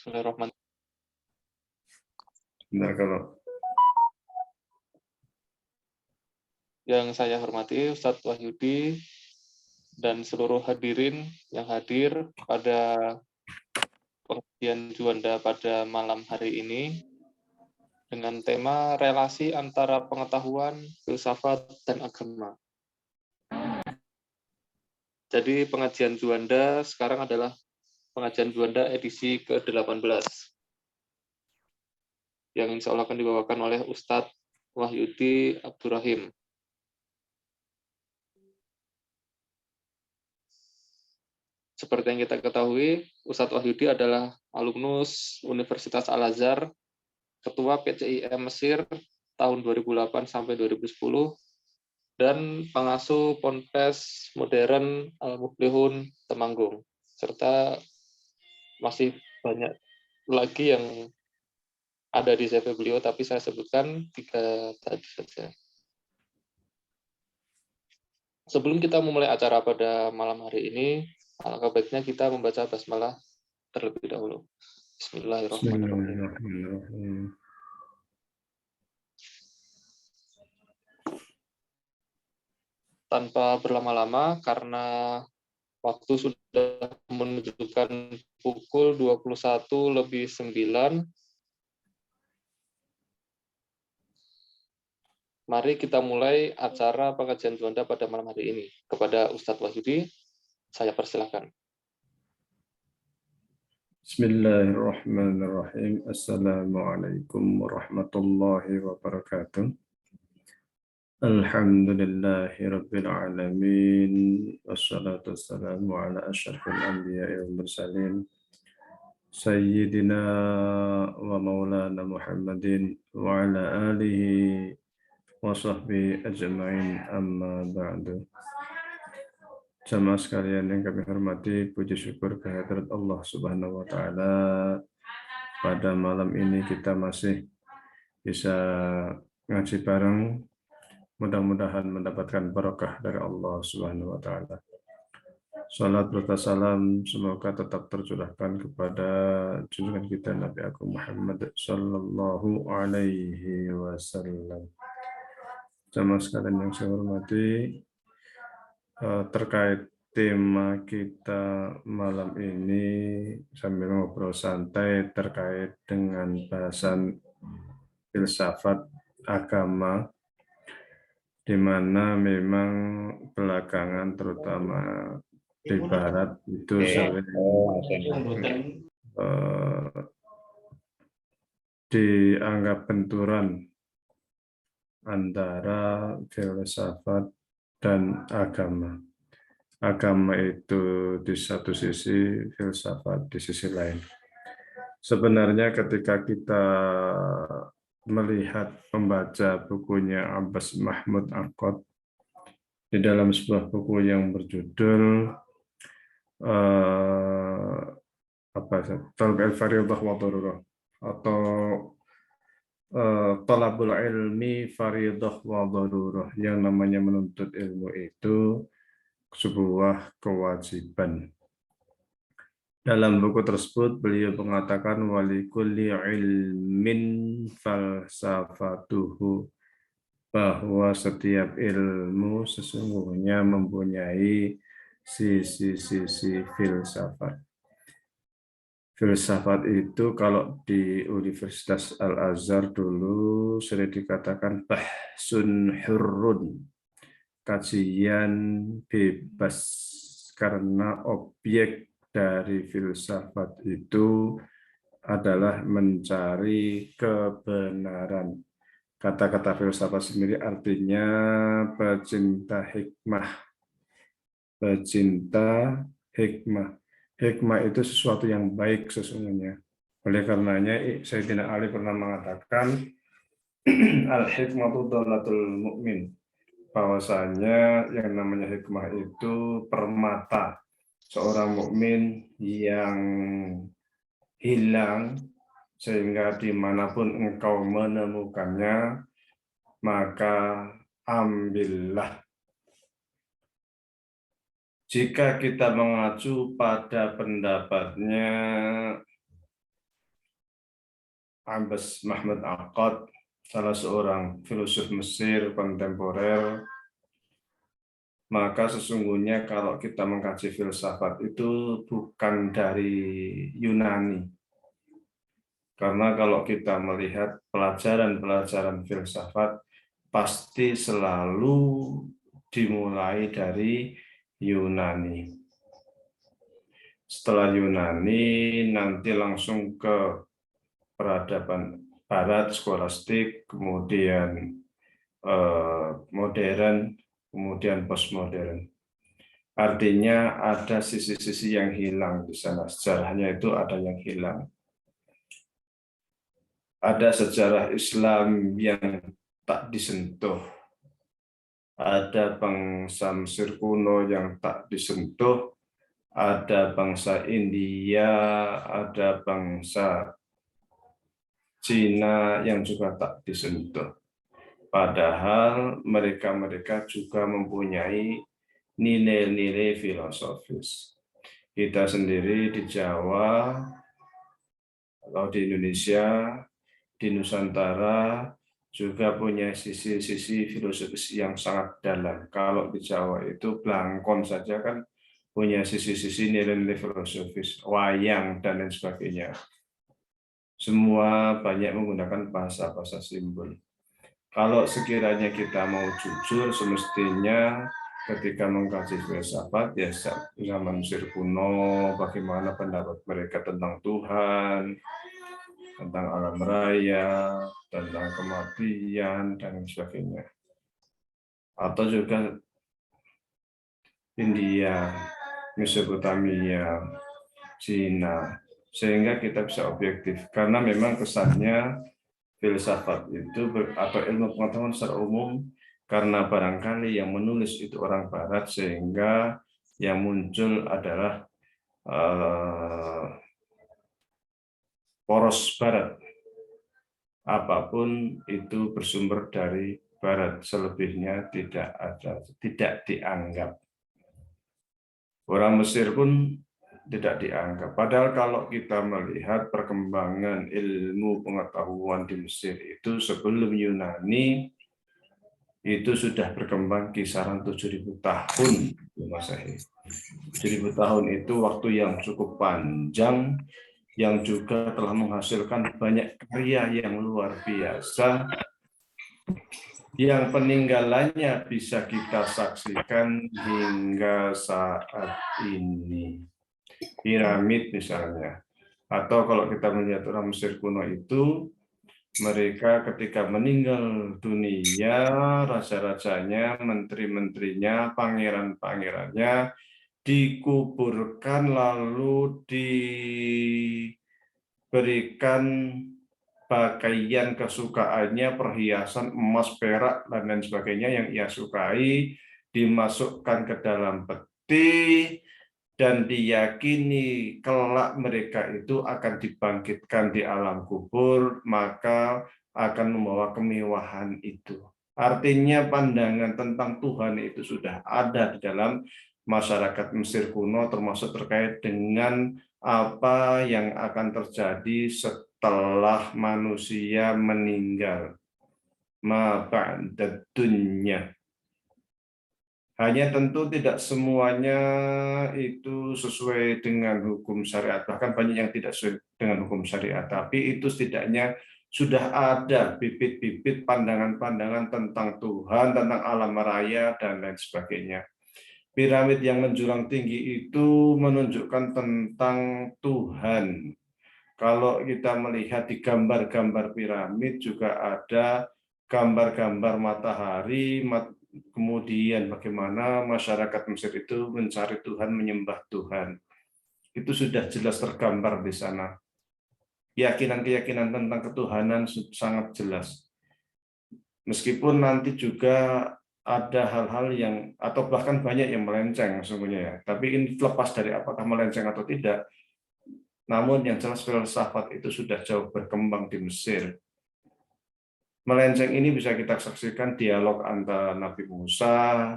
Bismillahirrahmanirrahim. Benar kalau Yang saya hormati Ustadz Wahyudi dan seluruh hadirin yang hadir pada pengajian Juanda pada malam hari ini dengan tema relasi antara pengetahuan, filsafat, dan agama. Jadi pengajian Juanda sekarang adalah pengajian Juanda edisi ke-18 yang insya Allah akan dibawakan oleh Ustadz Wahyudi Abdurrahim. Seperti yang kita ketahui, Ustadz Wahyudi adalah alumnus Universitas Al-Azhar, Ketua PCIM Mesir tahun 2008 sampai 2010, dan pengasuh Ponpes Modern Al-Muflihun Temanggung, serta masih banyak lagi yang ada di CV beliau, tapi saya sebutkan 3 tadi saja. Sebelum kita memulai acara pada malam hari ini, alangkah baiknya kita membaca basmalah terlebih dahulu. Bismillahirrahmanirrahim. Bismillahirrahmanirrahim. Tanpa berlama-lama, karena waktu sudah menunjukkan pukul 21:09, mari kita mulai acara pengajian Juanda pada malam hari ini. Kepada Ustadz Wahyudi, saya persilahkan. Bismillahirrahmanirrahim. Assalamualaikum warahmatullahi wabarakatuh. Alhamdulillahi rabbil alamin. Wassalatu wassalamu ala asyrafil anbiya'i wal mursalin. Sayyidina wa maulana Muhammadin wa ala alihi wa sahbihi ajma'in, amma ba'du. Jamaah sekalian yang kami hormati, puji syukur kehadirat Allah Subhanahu wa taala. Pada malam ini kita masih bisa ngaji bareng. Mudah-mudahan mendapatkan barokah dari Allah Subhanahu wa taala. Salat serta salam semoga tetap tercurahkan kepada junjungan kita Nabi Agung Muhammad sallallahu alaihi wasallam. Jamaah sekalian yang saya hormati, terkait tema kita malam ini sambil ngobrol santai terkait dengan bahasan filsafat agama, di mana memang belakangan terutama di Barat itu sering dianggap benturan antara filsafat dan agama. Agama itu di satu sisi, filsafat di sisi lain. Sebenarnya ketika kita melihat membaca bukunya Abbas Mahmud Aqad di dalam sebuah buku yang berjudul Talab al-Fariidah wa Darurah atau Talabul Ilmi Fariidah wa Darurah, yang namanya menuntut ilmu itu sebuah kewajiban. Dalam buku tersebut beliau mengatakan walikulli ilmin falsafatuhu, bahwa setiap ilmu sesungguhnya mempunyai sisi-sisi filsafat. Filsafat itu kalau di Universitas Al-Azhar dulu sering dikatakan bahsun hurrun, kajian bebas, karena objek dari filsafat itu adalah mencari kebenaran. Kata-kata filsafat sendiri artinya pecinta hikmah. Pecinta hikmah. Hikmah itu sesuatu yang baik sesungguhnya. Oleh karenanya Sayyidina Ali pernah mengatakan al-hikmatu dhalatul mu'min, bahwasanya yang namanya hikmah itu permata seorang mukmin yang hilang, sehingga dimanapun engkau menemukannya maka ambillah. Jika kita mengacu pada pendapatnya Abbas Mahmud Aqad, salah seorang filosof Mesir kontemporer, maka sesungguhnya kalau kita mengkaji filsafat itu bukan dari Yunani. Karena kalau kita melihat pelajaran-pelajaran filsafat, pasti selalu dimulai dari Yunani. Setelah Yunani, nanti langsung ke peradaban Barat, skolastik, kemudian modern, kemudian postmodern. Artinya ada sisi-sisi yang hilang di sana. Sejarahnya itu ada yang hilang. Ada sejarah Islam yang tak disentuh. Ada bangsa Mesir kuno yang tak disentuh. Ada bangsa India, ada bangsa Cina yang juga tak disentuh. Padahal mereka juga mempunyai nilai-nilai filosofis. Kita sendiri di Jawa, atau di Indonesia, di Nusantara, juga punya sisi-sisi filosofis yang sangat dalam. Kalau di Jawa itu Blangkon saja kan punya sisi-sisi nilai-nilai filosofis, wayang, dan lain sebagainya. Semua banyak menggunakan bahasa-bahasa simbol. Kalau sekiranya kita mau jujur, semestinya ketika mengkaji filsafat, ya zaman Mesir kuno, bagaimana pendapat mereka tentang Tuhan, tentang alam raya, tentang kematian, dan sebagainya. Atau juga India, Mesopotamia, Cina, sehingga kita bisa objektif. Karena memang kesannya filsafat itu atau ilmu pengetahuan secara umum karena barangkali yang menulis itu orang Barat, sehingga yang muncul adalah poros Barat. Apapun itu bersumber dari Barat, selebihnya tidak ada, tidak dianggap. Orang Mesir pun tidak dianggap. Padahal kalau kita melihat perkembangan ilmu pengetahuan di Mesir itu sebelum Yunani itu sudah berkembang kisaran 7.000 tahun Masehi. 7.000 tahun itu waktu yang cukup panjang, yang juga telah menghasilkan banyak karya yang luar biasa, yang peninggalannya bisa kita saksikan hingga saat ini. Piramid misalnya, atau kalau kita melihat orang Mesir kuno itu, mereka ketika meninggal dunia, raja-rajanya, menteri-menterinya, pangeran-pangerannya dikuburkan lalu diberikan pakaian kesukaannya, perhiasan emas, perak, dan lain sebagainya yang ia sukai, dimasukkan ke dalam peti, dan diyakini kelak mereka itu akan dibangkitkan di alam kubur, maka akan membawa kemewahan itu. Artinya pandangan tentang Tuhan itu sudah ada di dalam masyarakat Mesir kuno, termasuk terkait dengan apa yang akan terjadi setelah manusia meninggal. Ma ba'da dunya. Hanya tentu tidak semuanya itu sesuai dengan hukum syariat. Bahkan banyak yang tidak sesuai dengan hukum syariat. Tapi itu setidaknya sudah ada bibit-bibit pandangan-pandangan tentang Tuhan, tentang alam raya, dan lain sebagainya. Piramid yang menjulang tinggi itu menunjukkan tentang Tuhan. Kalau kita melihat di gambar-gambar piramid juga ada gambar-gambar matahari, kemudian bagaimana masyarakat Mesir itu mencari Tuhan, menyembah Tuhan. Itu sudah jelas tergambar di sana. Keyakinan-keyakinan tentang ketuhanan sangat jelas. Meskipun nanti juga ada hal-hal yang, atau bahkan banyak yang melenceng sesungguhnya ya. Tapi ini lepas dari apakah melenceng atau tidak. Namun yang jelas filsafat itu sudah jauh berkembang di Mesir. Melenceng ini bisa kita saksikan dialog antara Nabi Musa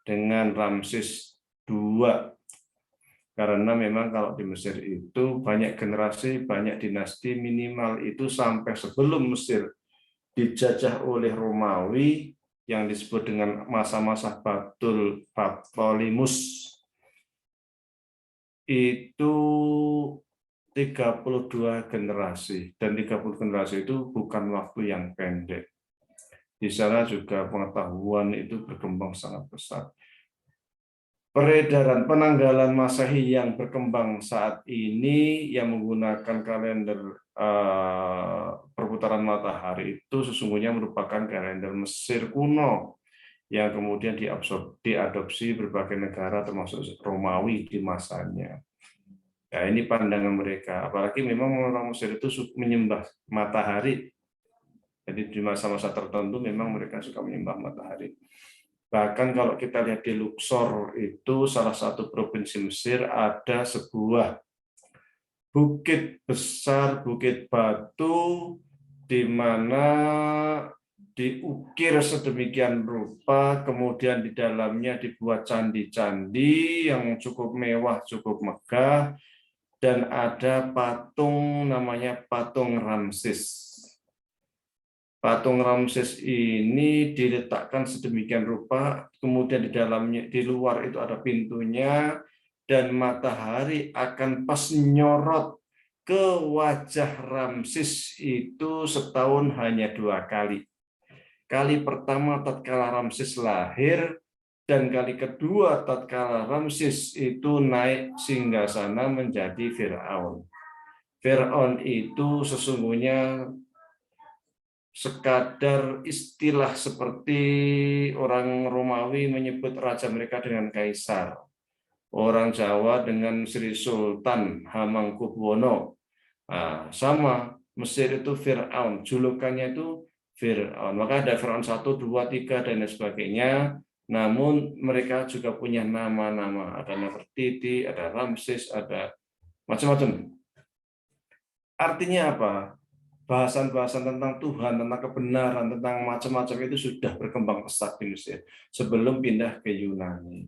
dengan Ramses II. Karena memang kalau di Mesir itu banyak generasi, banyak dinasti, minimal itu sampai sebelum Mesir dijajah oleh Romawi yang disebut dengan masa-masa Ptolemus, itu 32 generasi, dan 30 generasi itu bukan waktu yang pendek. Di sana juga pengetahuan itu berkembang sangat pesat. Peredaran penanggalan Masehi yang berkembang saat ini yang menggunakan kalender perputaran matahari itu sesungguhnya merupakan kalender Mesir kuno yang kemudian diadopsi berbagai negara termasuk Romawi di masanya. Ya, ini pandangan mereka. Apalagi memang orang Mesir itu menyembah matahari. Jadi di masa-masa tertentu memang mereka suka menyembah matahari. Bahkan kalau kita lihat di Luxor itu salah satu provinsi Mesir ada sebuah bukit besar, bukit batu di mana diukir sedemikian rupa, kemudian di dalamnya dibuat candi-candi yang cukup mewah, cukup megah, dan ada patung namanya patung Ramses. Patung Ramses ini diletakkan sedemikian rupa, kemudian di dalamnya, di luar itu ada pintunya, dan matahari akan pas nyorot ke wajah Ramses itu setahun hanya 2 kali. Kali pertama tatkala Ramses lahir, dan kali kedua tatkala Ramses itu naik singgasana menjadi Firaun. Firaun itu sesungguhnya sekadar istilah seperti orang Romawi menyebut raja mereka dengan kaisar, orang Jawa dengan Sri Sultan Hamengkubuwono. Nah, sama Mesir itu Firaun, julukannya itu Firaun. Maka ada Firaun 1, 2, 3 dan lain sebagainya. Namun mereka juga punya nama-nama, ada Nefertiti, ada Ramses, ada macam-macam. Artinya apa? Bahasan-bahasan tentang Tuhan, tentang kebenaran, tentang macam-macam itu sudah berkembang pesat di Mesir sebelum pindah ke Yunani.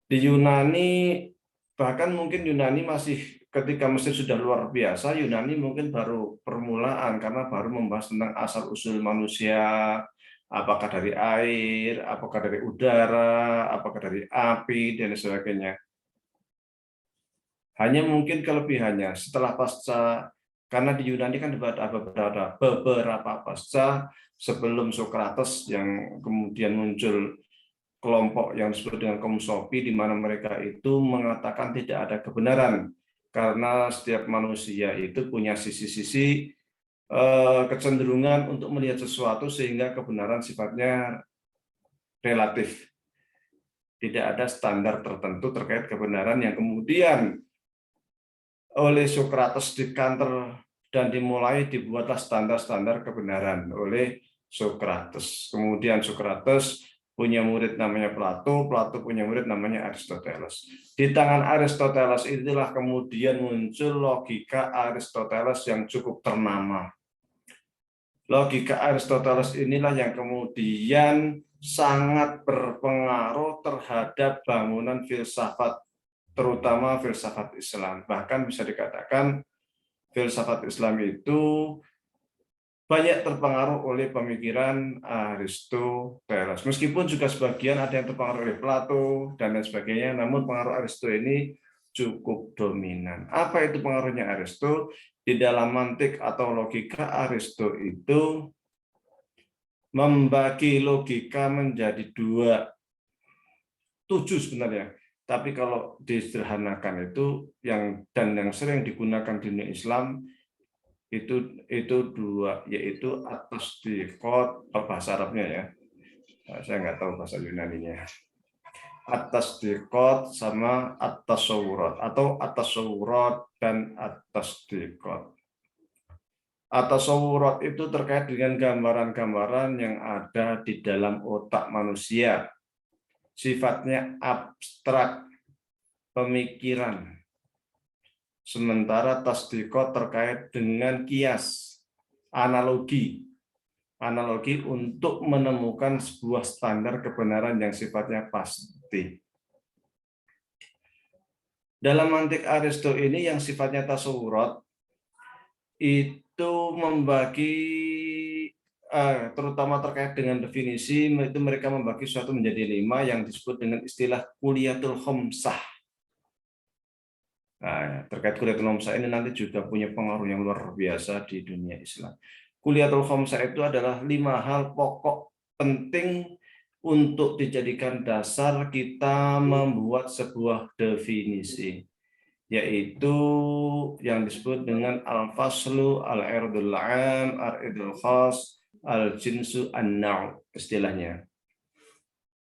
Di Yunani, bahkan mungkin Yunani masih, ketika Mesir sudah luar biasa, Yunani mungkin baru permulaan karena baru membahas tentang asal-usul manusia, apakah dari air, apakah dari udara, apakah dari api, dan sebagainya. Hanya mungkin kelebihannya setelah pasca, karena di Yunani kan ada beberapa pasca sebelum Sokrates yang kemudian muncul kelompok yang disebut dengan Komsopi, di mana mereka itu mengatakan tidak ada kebenaran karena setiap manusia itu punya sisi-sisi kecenderungan untuk melihat sesuatu sehingga kebenaran sifatnya relatif. Tidak ada standar tertentu terkait kebenaran yang kemudian oleh Sokrates dikanter dan dibuatlah standar-standar kebenaran oleh Sokrates. Kemudian Sokrates punya murid namanya Plato, Plato punya murid namanya Aristoteles. Di tangan Aristoteles itulah kemudian muncul logika Aristoteles yang cukup ternama. Logika Aristoteles inilah yang kemudian sangat berpengaruh terhadap bangunan filsafat, terutama filsafat Islam. Bahkan bisa dikatakan filsafat Islam itu banyak terpengaruh oleh pemikiran Aristoteles. Meskipun juga sebagian ada yang terpengaruh oleh Plato dan lain sebagainya, namun pengaruh Aristo ini cukup dominan. Apa itu pengaruhnya Aristo? Di dalam mantik atau logika, Aristo itu membagi logika menjadi 7 sebenarnya. Tapi kalau disederhanakan itu yang sering digunakan di dunia Islam itu 2, yaitu atas dikot, bahasa Arabnya ya. Saya nggak tahu bahasa Yunaninya. Atas dikot sama atas sawurat, atau atas sawurat dan atas dikot. Atas sawurat itu terkait dengan gambaran-gambaran yang ada di dalam otak manusia. Sifatnya abstrak, pemikiran. Sementara tasdikot terkait dengan kias, analogi untuk menemukan sebuah standar kebenaran yang sifatnya pasti. Dalam mantik Aristo ini yang sifatnya tasawurat itu membagi terutama terkait dengan definisi itu mereka membagi suatu menjadi 5 yang disebut dengan istilah kuliyatul khomsah. Nah, terkait kuliyatul khomsah ini nanti juga punya pengaruh yang luar biasa di dunia Islam. Kuliyatul khomsah itu adalah 5 hal pokok penting untuk dijadikan dasar kita membuat sebuah definisi, yaitu yang disebut dengan al-faslu, al-irdul am, al-irdul khas, al-jinsu, an-naw, istilahnya.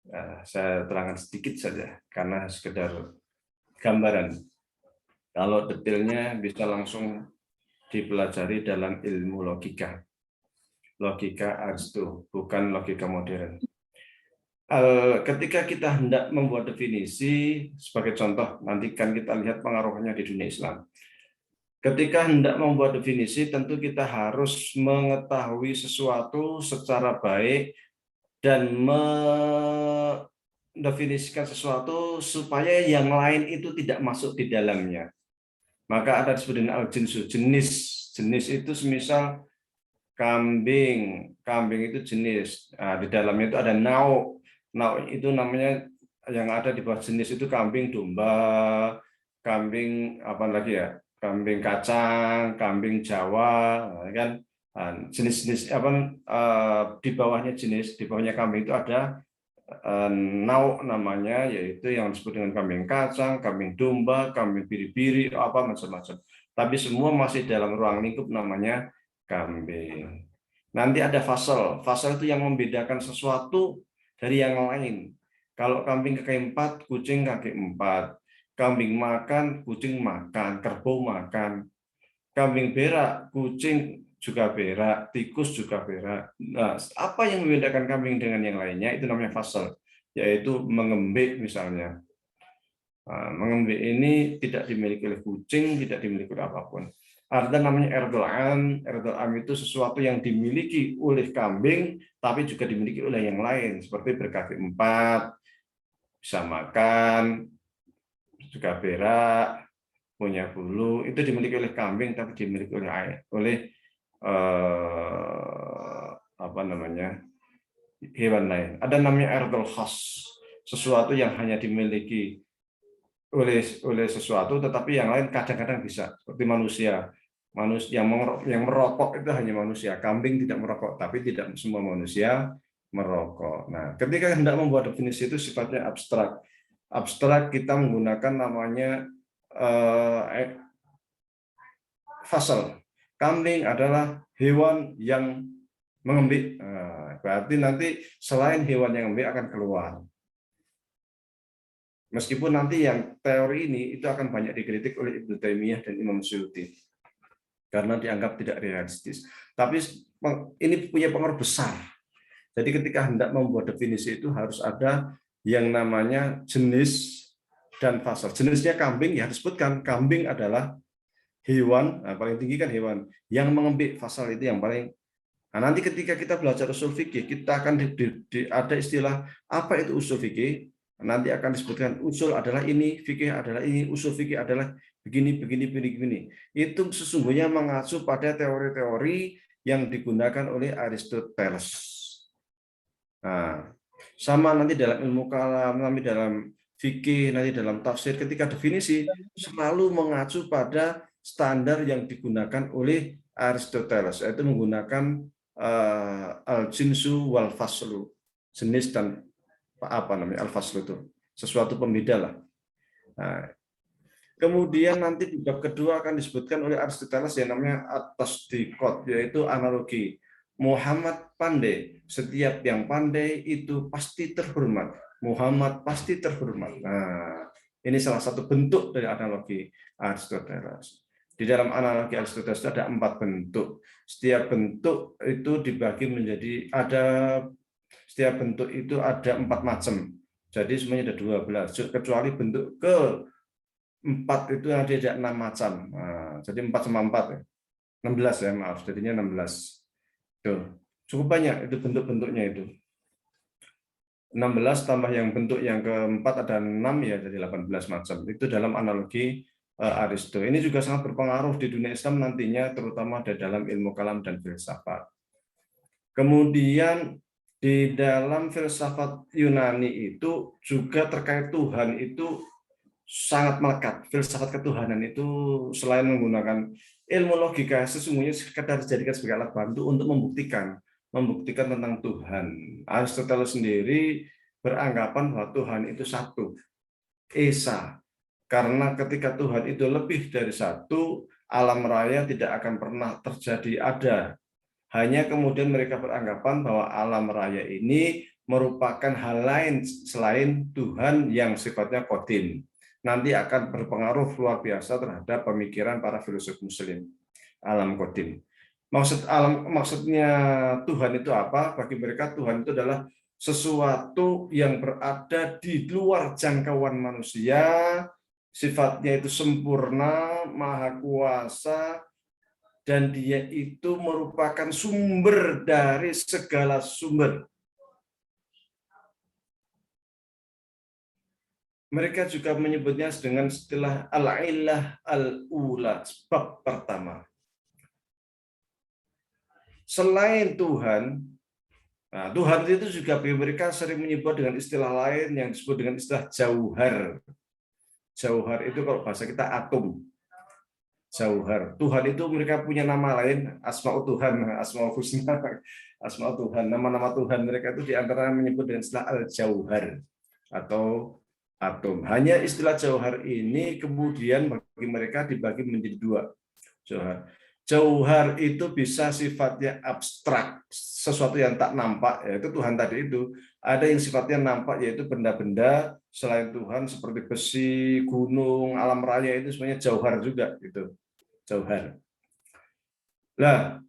Nah, saya terangkan sedikit saja karena sekedar gambaran. Kalau detailnya bisa langsung dipelajari dalam ilmu logika. Logika Aristo, bukan logika modern. Ketika kita hendak membuat definisi, sebagai contoh, nanti kan kita lihat pengaruhnya di dunia Islam. Ketika hendak membuat definisi, tentu kita harus mengetahui sesuatu secara baik dan mendefinisikan sesuatu supaya yang lain itu tidak masuk di dalamnya. Maka ada disebut dengan al-jinsu, jenis. Jenis itu semisal kambing, kambing itu jenis. Nah, di dalamnya itu ada nau. Nau itu namanya yang ada di bawah jenis itu kambing, domba, kambing apa lagi ya? Kambing kacang, kambing Jawa, kan? Jenis-jenis apa di bawahnya jenis, di bawahnya kambing itu ada nau namanya, yaitu yang disebut dengan kambing kacang, kambing domba, kambing biri-biri, apa macam-macam. Tapi semua masih dalam ruang lingkup namanya kambing. Nanti ada fasel. Fasel itu yang membedakan sesuatu dari yang lain. Kalau kambing kaki 4, kucing kaki 4. Kambing makan, kucing makan, kerbau makan. Kambing berak, kucing juga berak, tikus juga berak. Nah, apa yang membedakan kambing dengan yang lainnya itu namanya fasel, yaitu mengembik misalnya. Nah, mengembik ini tidak dimiliki oleh kucing, tidak dimiliki oleh apapun. Ada namanya erdol am. Erdol am itu sesuatu yang dimiliki oleh kambing, tapi juga dimiliki oleh yang lain, seperti berkaki 4, bisa makan, juga berak, punya bulu, itu dimiliki oleh kambing, tapi dimiliki oleh apa namanya hewan lain. Ada namanya erdol khas, sesuatu yang hanya dimiliki oleh sesuatu, tetapi yang lain kadang-kadang bisa, seperti manusia. Manusia yang merokok itu hanya manusia. Kambing tidak merokok, tapi tidak semua manusia merokok. Nah, ketika hendak membuat definisi itu sifatnya abstrak. Abstrak kita menggunakan namanya fasel. Kambing adalah hewan yang mengembik. Nah, berarti nanti selain hewan yang mengembik akan keluar. Meskipun nanti yang teori ini itu akan banyak dikritik oleh Ibnu Taimiyah dan Imam Suyuti karena dianggap tidak realistis. Tapi ini punya pengaruh besar. Jadi ketika hendak membuat definisi itu harus ada yang namanya jenis dan fasal. Jenisnya kambing, ya disebutkan kambing adalah hewan, nah paling tinggi kan hewan yang mengembik, fasal itu yang paling. Nah, nanti ketika kita belajar usul fikih, kita akan ada istilah apa itu usul fikih. Nanti akan disebutkan usul adalah ini, fikih adalah ini, usul fikih adalah begini, begini, begini, begini. Itu sesungguhnya mengacu pada teori-teori yang digunakan oleh Aristoteles. Nah, sama nanti dalam ilmu kalam, nanti dalam fikih, nanti dalam tafsir, ketika definisi selalu mengacu pada standar yang digunakan oleh Aristoteles, yaitu menggunakan al-jinsu wal faslu, jenis dan apa namanya al-faslu itu sesuatu pembeda lah. Nah, kemudian nanti di bab kedua akan disebutkan oleh Aristoteles yang namanya at-tasdiqot, yaitu analogi. Muhammad pandai, setiap yang pandai itu pasti terhormat. Muhammad pasti terhormat. Nah, ini salah satu bentuk dari analogi Aristoteles. Di dalam analogi Aristoteles ada 4 bentuk. Setiap bentuk itu dibagi menjadi setiap bentuk itu ada 4 macam. Jadi semuanya ada 12. Kecuali bentuk ke-4 itu ada 6 macam. Nah, jadi 4 sama 4 ya. 16 ya, maaf. Jadinya 16. Tuh, cukup banyak itu bentuk-bentuknya itu. 16 tambah yang bentuk yang keempat ada 6 ya, jadi 18 macam. Itu dalam analogi Aristo. Ini juga sangat berpengaruh di dunia Islam nantinya, terutama di dalam ilmu kalam dan filsafat. Kemudian di dalam filsafat Yunani itu juga terkait Tuhan itu sangat melekat. Filsafat ketuhanan itu selain menggunakan ilmu logika, sesungguhnya sekedar dijadikan sebagai alat bantu untuk membuktikan tentang Tuhan. Aristoteles sendiri beranggapan bahwa Tuhan itu satu, esa. Karena ketika Tuhan itu lebih dari satu, alam raya tidak akan pernah terjadi ada. Hanya kemudian mereka beranggapan bahwa alam raya ini merupakan hal lain selain Tuhan yang sifatnya qadim. Nanti akan berpengaruh luar biasa terhadap pemikiran para filsuf Muslim. Alam qadim. Maksudnya Tuhan itu apa? Bagi mereka Tuhan itu adalah sesuatu yang berada di luar jangkauan manusia, sifatnya itu sempurna, maha kuasa, dan dia itu merupakan sumber dari segala sumber. Mereka juga menyebutnya dengan istilah al-illah al-ula, sebab pertama. Selain Tuhan, nah, Tuhan itu juga mereka sering menyebut dengan istilah lain yang disebut dengan istilah jauhar. Jauhar itu kalau bahasa kita atom. Jauhar. Tuhan itu mereka punya nama lain, asmaul Tuhan, asmaul husna, asmaul Tuhan. Nama-nama Tuhan mereka itu diantara menyebut dengan istilah al-jauhar atau atom. Hanya istilah jauhar ini kemudian bagi mereka dibagi menjadi dua. Jauhar. Jauhar itu bisa sifatnya abstrak, sesuatu yang tak nampak, yaitu Tuhan tadi itu. Ada yang sifatnya nampak, yaitu benda-benda selain Tuhan seperti besi, gunung, alam raya itu semuanya jauhar juga. Gitu. Jauhar. Nah,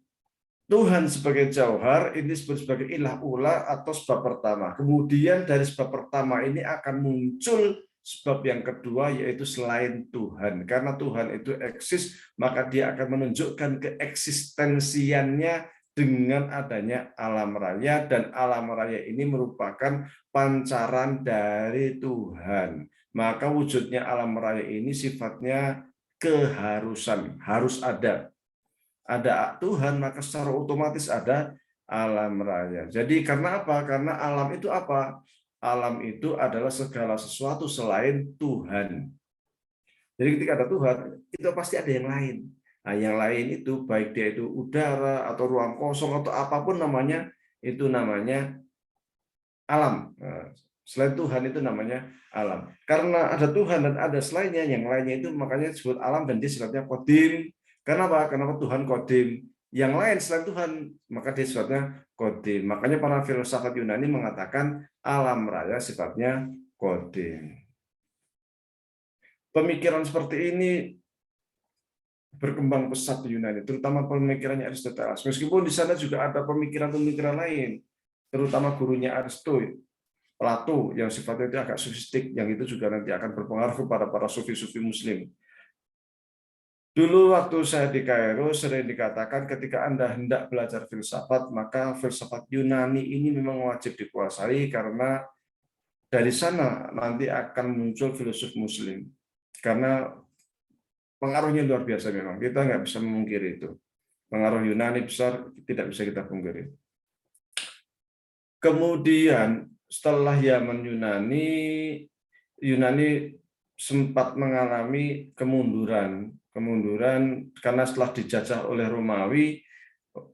Tuhan sebagai jauhar ini disebut sebagai ilah ula atau sebab pertama. Kemudian dari sebab pertama ini akan muncul sebab yang kedua, yaitu selain Tuhan. Karena Tuhan itu eksis, maka dia akan menunjukkan keeksistensiannya dengan adanya alam raya, dan alam raya ini merupakan pancaran dari Tuhan. Maka wujudnya alam raya ini sifatnya keharusan, harus ada. Ada Tuhan, maka secara otomatis ada alam raya. Jadi karena apa? Karena alam itu apa? Alam itu adalah segala sesuatu selain Tuhan. Jadi ketika ada Tuhan, itu pasti ada yang lain. Nah, yang lain itu baik dia itu udara atau ruang kosong atau apapun namanya, itu namanya alam. Nah, selain Tuhan itu namanya alam. Karena ada Tuhan dan ada selainnya, yang lainnya itu makanya disebut alam dan dia sifatnya qadim. Kenapa? Karena Tuhan qadim. Yang lain selain Tuhan, maka dia sifatnya qadim. Makanya para filsafat Yunani mengatakan alam raya sifatnya qadim. Pemikiran seperti ini berkembang pesat di Yunani, terutama pemikirannya Aristoteles. Meskipun di sana juga ada pemikiran-pemikiran lain, terutama gurunya Aristoteles, Plato yang sifatnya itu agak sofistik, yang itu juga nanti akan berpengaruh kepada para sufi-sufi Muslim. Dulu waktu saya di Kairo sering dikatakan ketika Anda hendak belajar filsafat, maka filsafat Yunani ini memang wajib dikuasai karena dari sana nanti akan muncul filsuf Muslim. Karena pengaruhnya luar biasa memang, kita nggak bisa memungkiri itu. Pengaruh Yunani besar, tidak bisa kita pungkiri. Kemudian setelah zaman Yunani sempat mengalami kemunduran karena setelah dijajah oleh Romawi,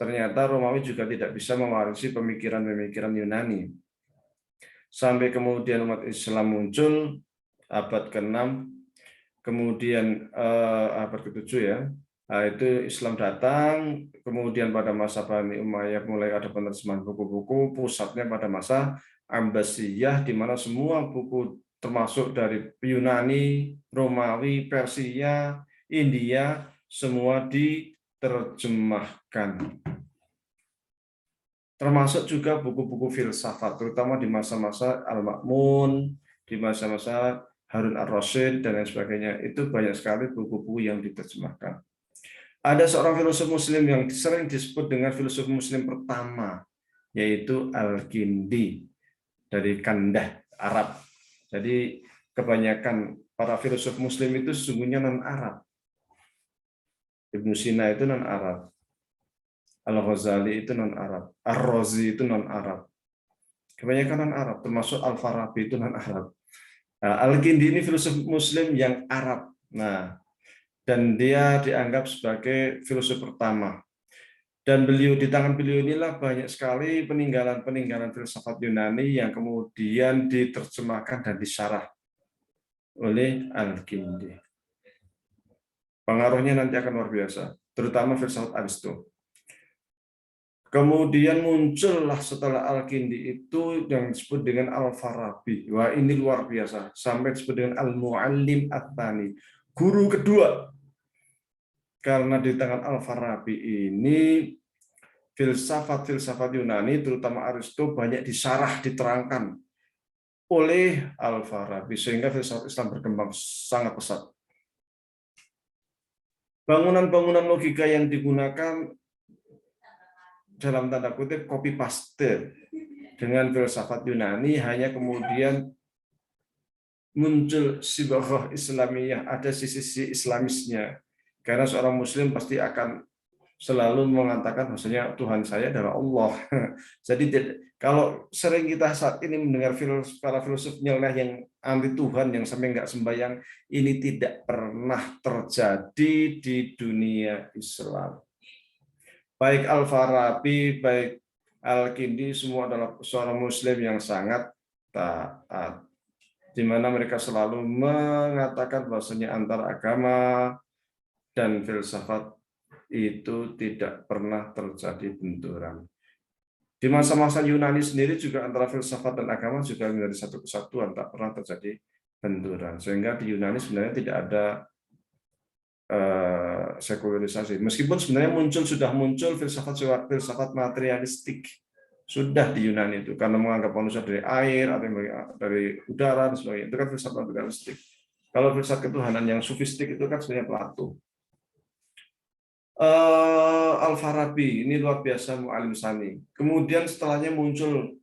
ternyata Romawi juga tidak bisa mewarisi pemikiran-pemikiran Yunani. Sampai kemudian umat Islam muncul abad ke-6, kemudian abad ke-7 ya. Nah, itu Islam datang, kemudian pada masa Bani Umayyah mulai ada penerjemahan buku-buku, pusatnya pada masa Abbasiyah, di mana semua buku termasuk dari Yunani, Romawi, Persia, India, semua diterjemahkan. Termasuk juga buku-buku filsafat, terutama di masa-masa Al-Ma'mun, di masa-masa Harun ar-Rasyid, dan lain sebagainya. Itu banyak sekali buku-buku yang diterjemahkan. Ada seorang filsuf Muslim yang sering disebut dengan filsuf Muslim pertama, yaitu Al-Kindi. dari Kandah, Arab. Jadi kebanyakan para filosof Muslim itu sesungguhnya non-Arab. Ibnu Sina itu non-Arab, Al-Ghazali itu non-Arab, Ar-Razi itu non-Arab. Kebanyakan non-Arab, termasuk Al-Farabi itu non-Arab. Nah, Al-Kindi ini filosof Muslim yang Arab. Nah, dan dia dianggap sebagai filosof pertama. Dan beliau, di tangan beliau inilah banyak sekali peninggalan-peninggalan filsafat Yunani yang kemudian diterjemahkan dan disyarah oleh Al-Kindi. Pengaruhnya nanti akan luar biasa, terutama filsafat Aristo. Kemudian muncullah setelah Al-Kindi itu yang disebut dengan Al-Farabi. Wah, ini luar biasa, sampai disebut dengan Al-Muallim At-Tani, guru kedua. Karena di tangan Al-Farabi ini filsafat-filsafat Yunani, terutama Aristo, banyak disyarah, diterangkan oleh Al-Farabi, sehingga filsafat Islam berkembang sangat pesat. Bangunan-bangunan logika yang digunakan dalam tanda kutip copy paste dengan filsafat Yunani, hanya kemudian muncul sibghah Islamiyah, ada sisi Islamisnya. Karena seorang Muslim pasti akan selalu mengatakan bahwasanya Tuhan saya adalah Allah. Jadi kalau sering kita saat ini mendengar para filosof nyeleneh yang anti Tuhan, yang sampai nggak sembahyang, ini tidak pernah terjadi di dunia Islam. Baik Al-Farabi, baik Al-Kindi, semua adalah seorang Muslim yang sangat taat, di mana mereka selalu mengatakan bahwasanya antara agama dan filsafat itu tidak pernah terjadi benturan. Di masa-masa Yunani sendiri juga antara filsafat dan agama juga menjadi satu kesatuan, tak pernah terjadi benturan. Sehingga di Yunani sebenarnya tidak ada sekularisasi. Meskipun sebenarnya sudah muncul filsafat materialistik sudah di Yunani itu, karena menganggap manusia dari air atau dari udara dan sebagainya. Itu kan filsafat materialistik. Kalau filsafat ketuhanan yang sufistik itu kan sebenarnya Plato. Al-Farabi ini luar biasa, mu'alim sani. Kemudian setelahnya muncul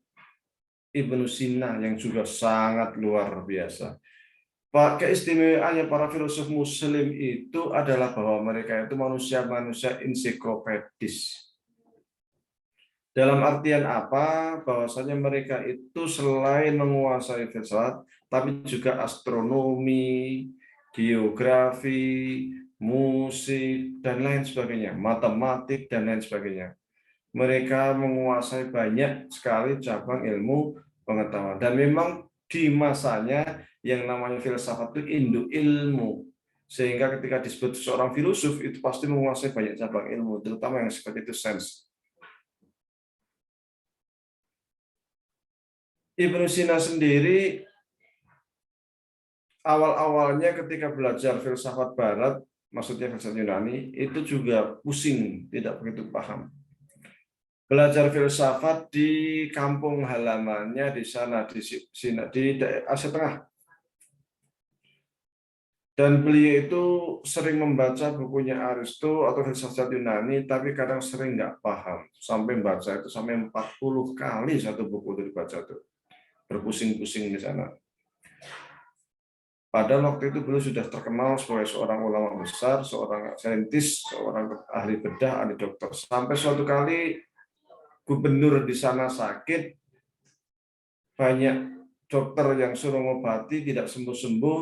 Ibnu Sina yang juga sangat luar biasa. Keistimewaannya para filosof Muslim itu adalah bahwa mereka itu manusia-manusia ensiklopedis. Dalam artian apa? Bahwasanya mereka itu selain menguasai filsafat, tapi juga astronomi, geografi, musik, dan lain sebagainya, matematik, dan lain sebagainya. Mereka menguasai banyak sekali cabang ilmu pengetahuan. Dan memang di masanya yang namanya filsafat itu induk ilmu. Sehingga ketika disebut seorang filosof, itu pasti menguasai banyak cabang ilmu, terutama yang seperti itu sains. Ibnu Sina sendiri awal-awalnya ketika belajar filsafat Barat, maksudnya filsafat Yunani, itu juga pusing, tidak begitu paham. Belajar filsafat di kampung halamannya di sana, di Asia Tengah. Dan beliau itu sering membaca bukunya Aristo atau filsafat Yunani, tapi kadang sering nggak paham. Sampai baca itu sampai 40 kali satu buku itu dibaca tuh. Berpusing-pusing di sana. Pada waktu itu beliau sudah terkenal sebagai seorang ulama besar, seorang saintis, seorang ahli bedah, ahli dokter. Sampai suatu kali gubernur di sana sakit, banyak dokter yang suruh mengobati, tidak sembuh-sembuh,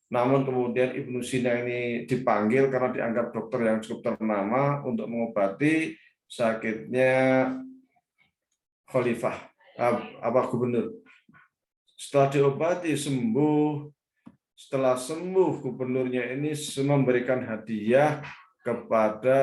namun kemudian Ibnu Sina ini dipanggil karena dianggap dokter yang cukup ternama untuk mengobati sakitnya khalifah, gubernur. Setelah diobati sembuh, setelah sembuh gubernurnya ini memberikan hadiah kepada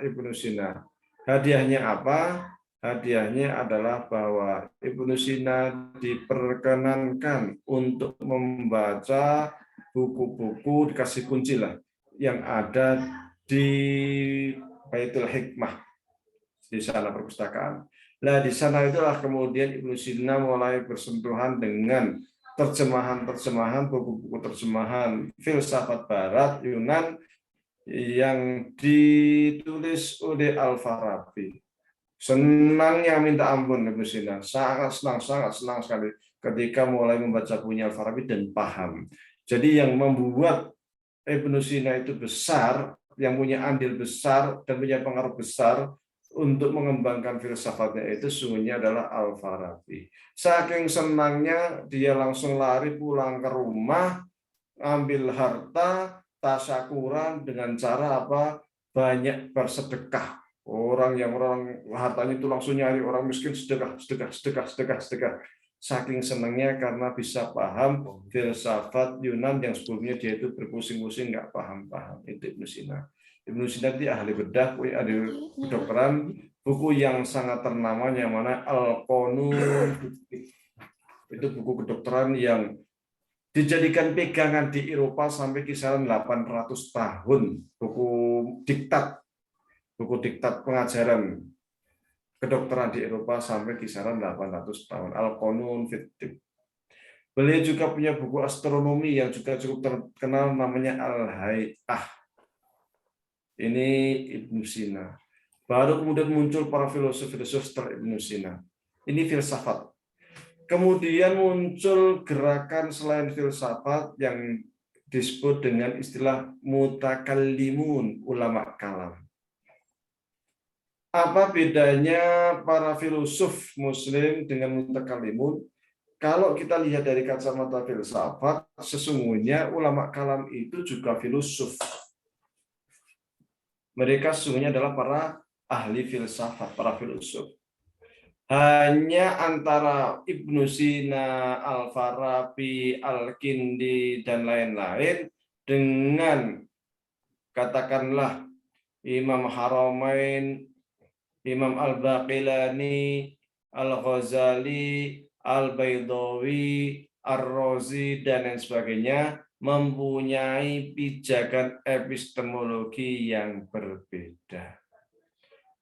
Ibnu Sina. Hadiahnya apa? Hadiahnya adalah bahwa Ibnu Sina diperkenankan untuk membaca buku-buku, dikasih kunci lah, yang ada di Baitul Hikmah, di sana perpustakaan. Nah, di sana itulah kemudian Ibnu Sina mulai bersentuhan dengan terjemahan-terjemahan, buku-buku terjemahan filsafat Barat, Yunan, yang ditulis oleh Al-Farabi. Senangnya minta ampun Ibnu Sina, sangat senang sekali ketika mulai membaca bukunya Al-Farabi dan paham. Jadi yang membuat Ibnu Sina itu besar, yang punya andil besar dan punya pengaruh besar untuk mengembangkan filsafatnya itu sungguhnya adalah Al-Farabi. Saking senangnya dia langsung lari pulang ke rumah, ambil harta, tasyakuran dengan cara apa? Banyak bersedekah. Orang hartanya itu langsung nyari orang miskin, sedekah. Saking senangnya karena bisa paham filsafat Yunan yang sebelumnya dia itu berpusing-pusing nggak paham. Itu Ibnu Sina. Ibnu Sina itu ahli bedah, ahli kedokteran, buku yang sangat ternama yang mana Al-Qanun. Itu buku kedokteran yang dijadikan pegangan di Eropa sampai kisaran 800 tahun. Buku diktat pengajaran kedokteran di Eropa sampai kisaran 800 tahun. Al-Qanun fit Tibb. Beliau juga punya buku astronomi yang juga cukup terkenal namanya Al-Hay'ah. Ini Ibnu Sina. Baru kemudian muncul para filosof-filosof setelah Ibnu Sina. Ini filsafat. Kemudian muncul gerakan selain filsafat yang disebut dengan istilah mutakallimun, ulama kalam. Apa bedanya para filosof muslim dengan mutakallimun? Kalau kita lihat dari kacamata filsafat, sesungguhnya ulama kalam itu juga filosof. Mereka sesungguhnya adalah para ahli filsafat, para filosof. Hanya antara Ibnu Sina, Al-Farabi, Al-Kindi, dan lain-lain dengan katakanlah Imam Haramain, Imam Al-Baqilani, Al-Ghazali, Al-Baydawi, Ar-Razi, dan lain sebagainya mempunyai pijakan epistemologi yang berbeda.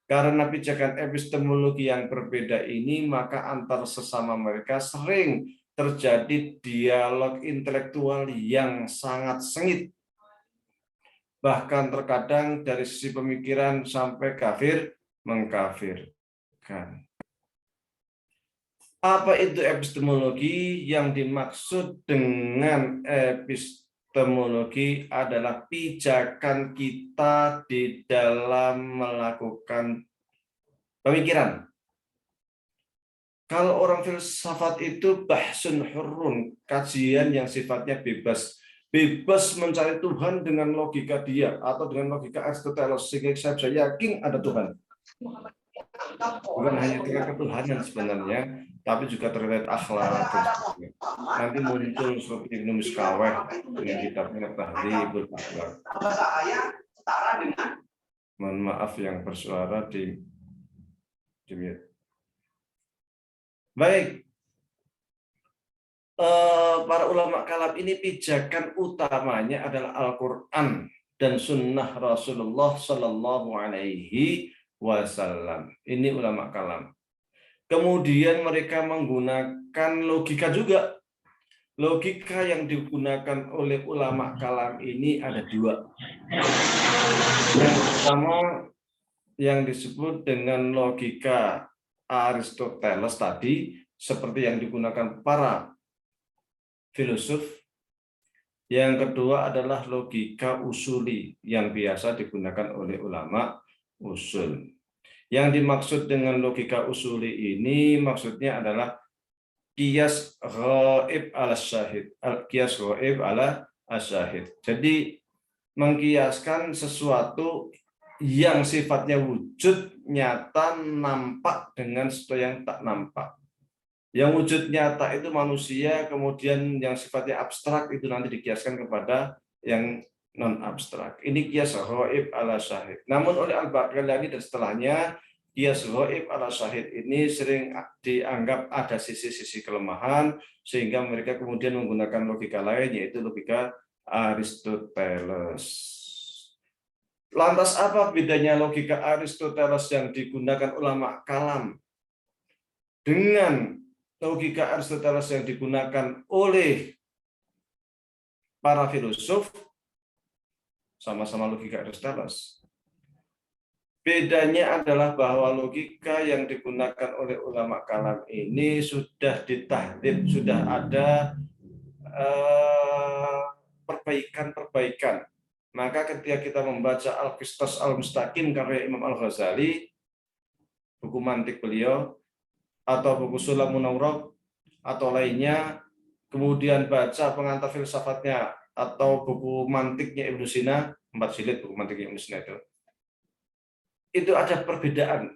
Karena pijakan epistemologi yang berbeda ini, maka antar sesama mereka sering terjadi dialog intelektual yang sangat sengit. Bahkan terkadang dari sisi pemikiran sampai kafir mengkafirkan. Apa itu epistemologi? Yang dimaksud dengan epistemologi adalah pijakan kita di dalam melakukan pemikiran. Kalau orang filsafat itu bahsun hurun, kajian yang sifatnya bebas. Bebas mencari Tuhan dengan logika dia atau dengan logika Aristoteles, sehingga saya bisa yakin ada Tuhan. Bukan hanya terkait ketuhanan sebenarnya, tapi juga terkait akhlak. Nanti muncul seperti Ibnu Miskaweh dengan kitabnya Tahribul Akhlak. Mohon maaf yang bersuara di mute. Baik, para ulama kalam ini pijakan utamanya adalah Al-Quran dan Sunnah Rasulullah Sallallahu Alaihi Wasallam. Ini ulama kalam. Kemudian mereka menggunakan logika juga. Logika yang digunakan oleh ulama kalam ini ada dua. Yang pertama yang disebut dengan logika Aristoteles tadi, seperti yang digunakan para filosof. Yang kedua adalah logika usuli yang biasa digunakan oleh ulama usul. Yang dimaksud dengan logika usuli ini maksudnya adalah qiyas ghaib ala syahid. Qiyas ghaib ala asyahid. Jadi mengkiaskan sesuatu yang sifatnya wujud nyata nampak dengan sesuatu yang tak nampak. Yang wujud nyata itu manusia, kemudian yang sifatnya abstrak itu nanti dikiaskan kepada yang non abstrak. Ini qiyas ghaib ala syahid. Namun oleh Al-Baqillani dan setelahnya, qiyas ghaib ala syahid ini sering dianggap ada sisi-sisi kelemahan, sehingga mereka kemudian menggunakan logika lain, yaitu logika Aristoteles. Lantas apa bedanya logika Aristoteles yang digunakan ulama kalam dengan logika Aristoteles yang digunakan oleh para filosof? Sama-sama logika Aristoteles. Bedanya adalah bahwa logika yang digunakan oleh ulama kalam ini sudah ditahdid, sudah ada perbaikan-perbaikan. Maka ketika kita membaca Al-Qistas Al-Mustaqim karya Imam Al-Ghazali, buku mantik beliau, atau buku Sulamun Awrad, atau lainnya, kemudian baca pengantar filsafatnya, atau buku mantiknya Ibnu Sina, 4 jilid buku mantiknya Ibnu Sina itu ada perbedaan.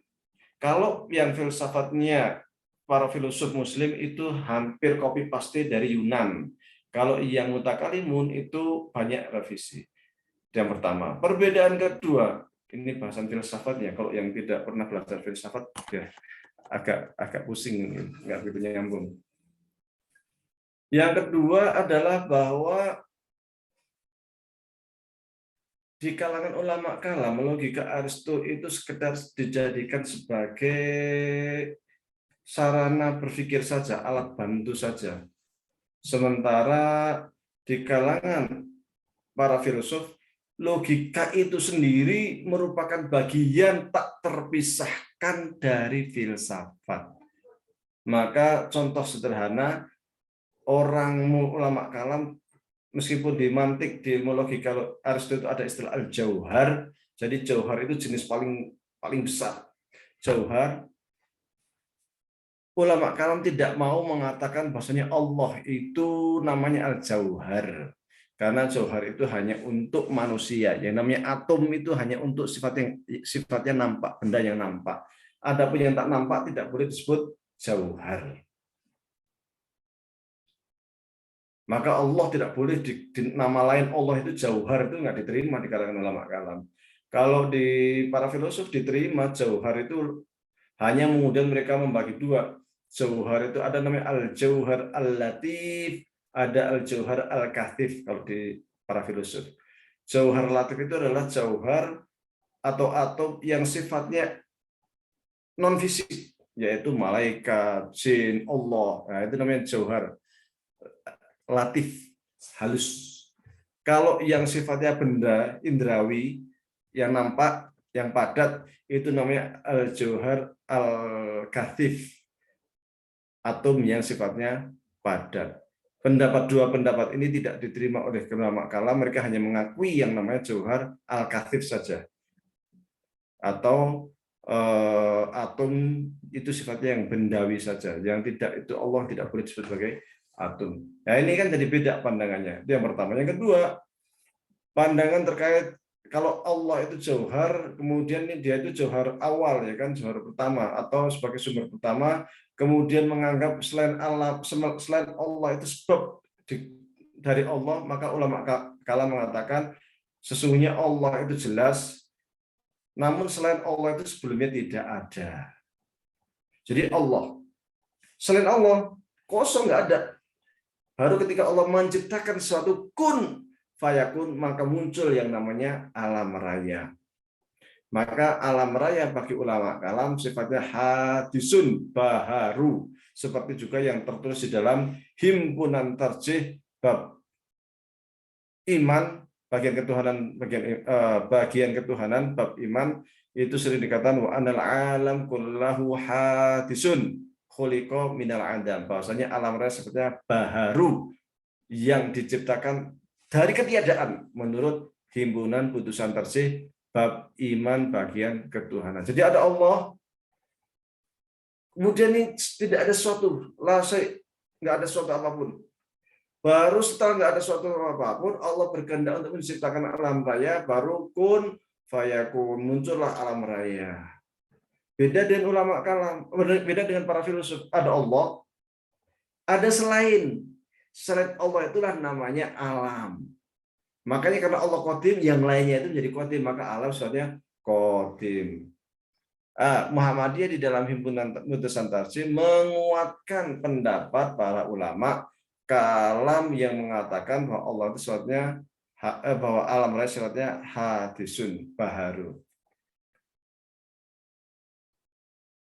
Kalau yang filsafatnya para filsuf muslim itu hampir copy paste dari Yunan. Kalau yang mutakalimun itu banyak revisi. Yang pertama. Perbedaan kedua, ini bahasan filsafat ya. Kalau yang tidak pernah belajar filsafat, ya agak pusing, nggak begitu nyambung. Yang kedua adalah bahwa di kalangan ulama kalam, logika Aristo itu sekedar dijadikan sebagai sarana berpikir saja, alat bantu saja. Sementara di kalangan para filsuf, logika itu sendiri merupakan bagian tak terpisahkan dari filsafat. Maka contoh sederhana, orang ulama kalam meskipun di mantik, di ilmu logika Aristo itu ada istilah al-jauhar. Jadi jauhar itu jenis paling besar. Jauhar, ulama kalam tidak mau mengatakan bahwasanya Allah itu namanya al-jauhar. Karena jauhar itu hanya untuk manusia. Yang namanya atom itu hanya untuk sifatnya nampak, benda yang nampak. Adapun yang tak nampak tidak boleh disebut jauhar. Maka Allah tidak boleh di nama lain Allah itu jauhar, itu nggak diterima di kalangan ulama kalam. Kalau di para filosof diterima, jauhar itu hanya kemudian mereka membagi dua. Jauhar itu ada namanya al-jauhar al-latif, ada al-jauhar al-kathif kalau di para filosof. Jauhar latif itu adalah jauhar atau atom yang sifatnya non fisik, yaitu malaikat, jin, Allah. Nah, itu namanya jauhar latif, halus. Kalau yang sifatnya benda indrawi, yang nampak, yang padat, itu namanya al-jauhar al-kathif, atom yang sifatnya padat. Dua pendapat ini tidak diterima oleh ulama kalam, mereka hanya mengakui yang namanya jauhar al-kathif saja. Atau atom itu sifatnya yang bendawi saja, yang tidak itu Allah tidak boleh disebut sebagai atom. Nah ini kan jadi beda pandangannya. Itu yang pertama. Yang kedua, pandangan terkait kalau Allah itu jauhar, kemudian ini dia itu jauhar awal ya kan, jauhar pertama atau sebagai sumber pertama, kemudian menganggap selain Allah itu sebab dari Allah, maka ulama kalam mengatakan sesungguhnya Allah itu jelas, namun selain Allah itu sebelumnya tidak ada. Jadi Allah, selain Allah kosong, nggak ada. Baru ketika Allah menciptakan suatu kun fayakun, maka muncul yang namanya alam raya. Maka alam raya bagi ulama kalam sifatnya hadisun, baharu, seperti juga yang tertulis di dalam himpunan tarjih bab iman, bagian ketuhanan bab iman, itu sering dikatakan wa anal alam kullahu hadisun khuliqa minal adam, bahwasanya alam raya sepertinya baharu yang diciptakan dari ketiadaan menurut himpunan putusan tarsih bab iman bagian ketuhanan. Jadi ada Allah, kemudian ini tidak ada suatu, nggak ada suatu apapun. Baru setelah nggak ada suatu apapun, Allah berkehendak untuk menciptakan alam raya, baru kun fayakun, muncullah alam raya. Beda dengan ulama kalam, beda dengan para filsuf. Ada Allah, ada selain Allah itulah namanya alam. Makanya karena Allah qadim, yang lainnya itu menjadi qadim, maka alam sebenarnya qadim. Muhammadiyah di dalam himpunan putusan tarsih menguatkan pendapat para ulama kalam yang mengatakan bahwa Allah itu sifatnya bahwa alam raya sifatnya hadisun, baharu.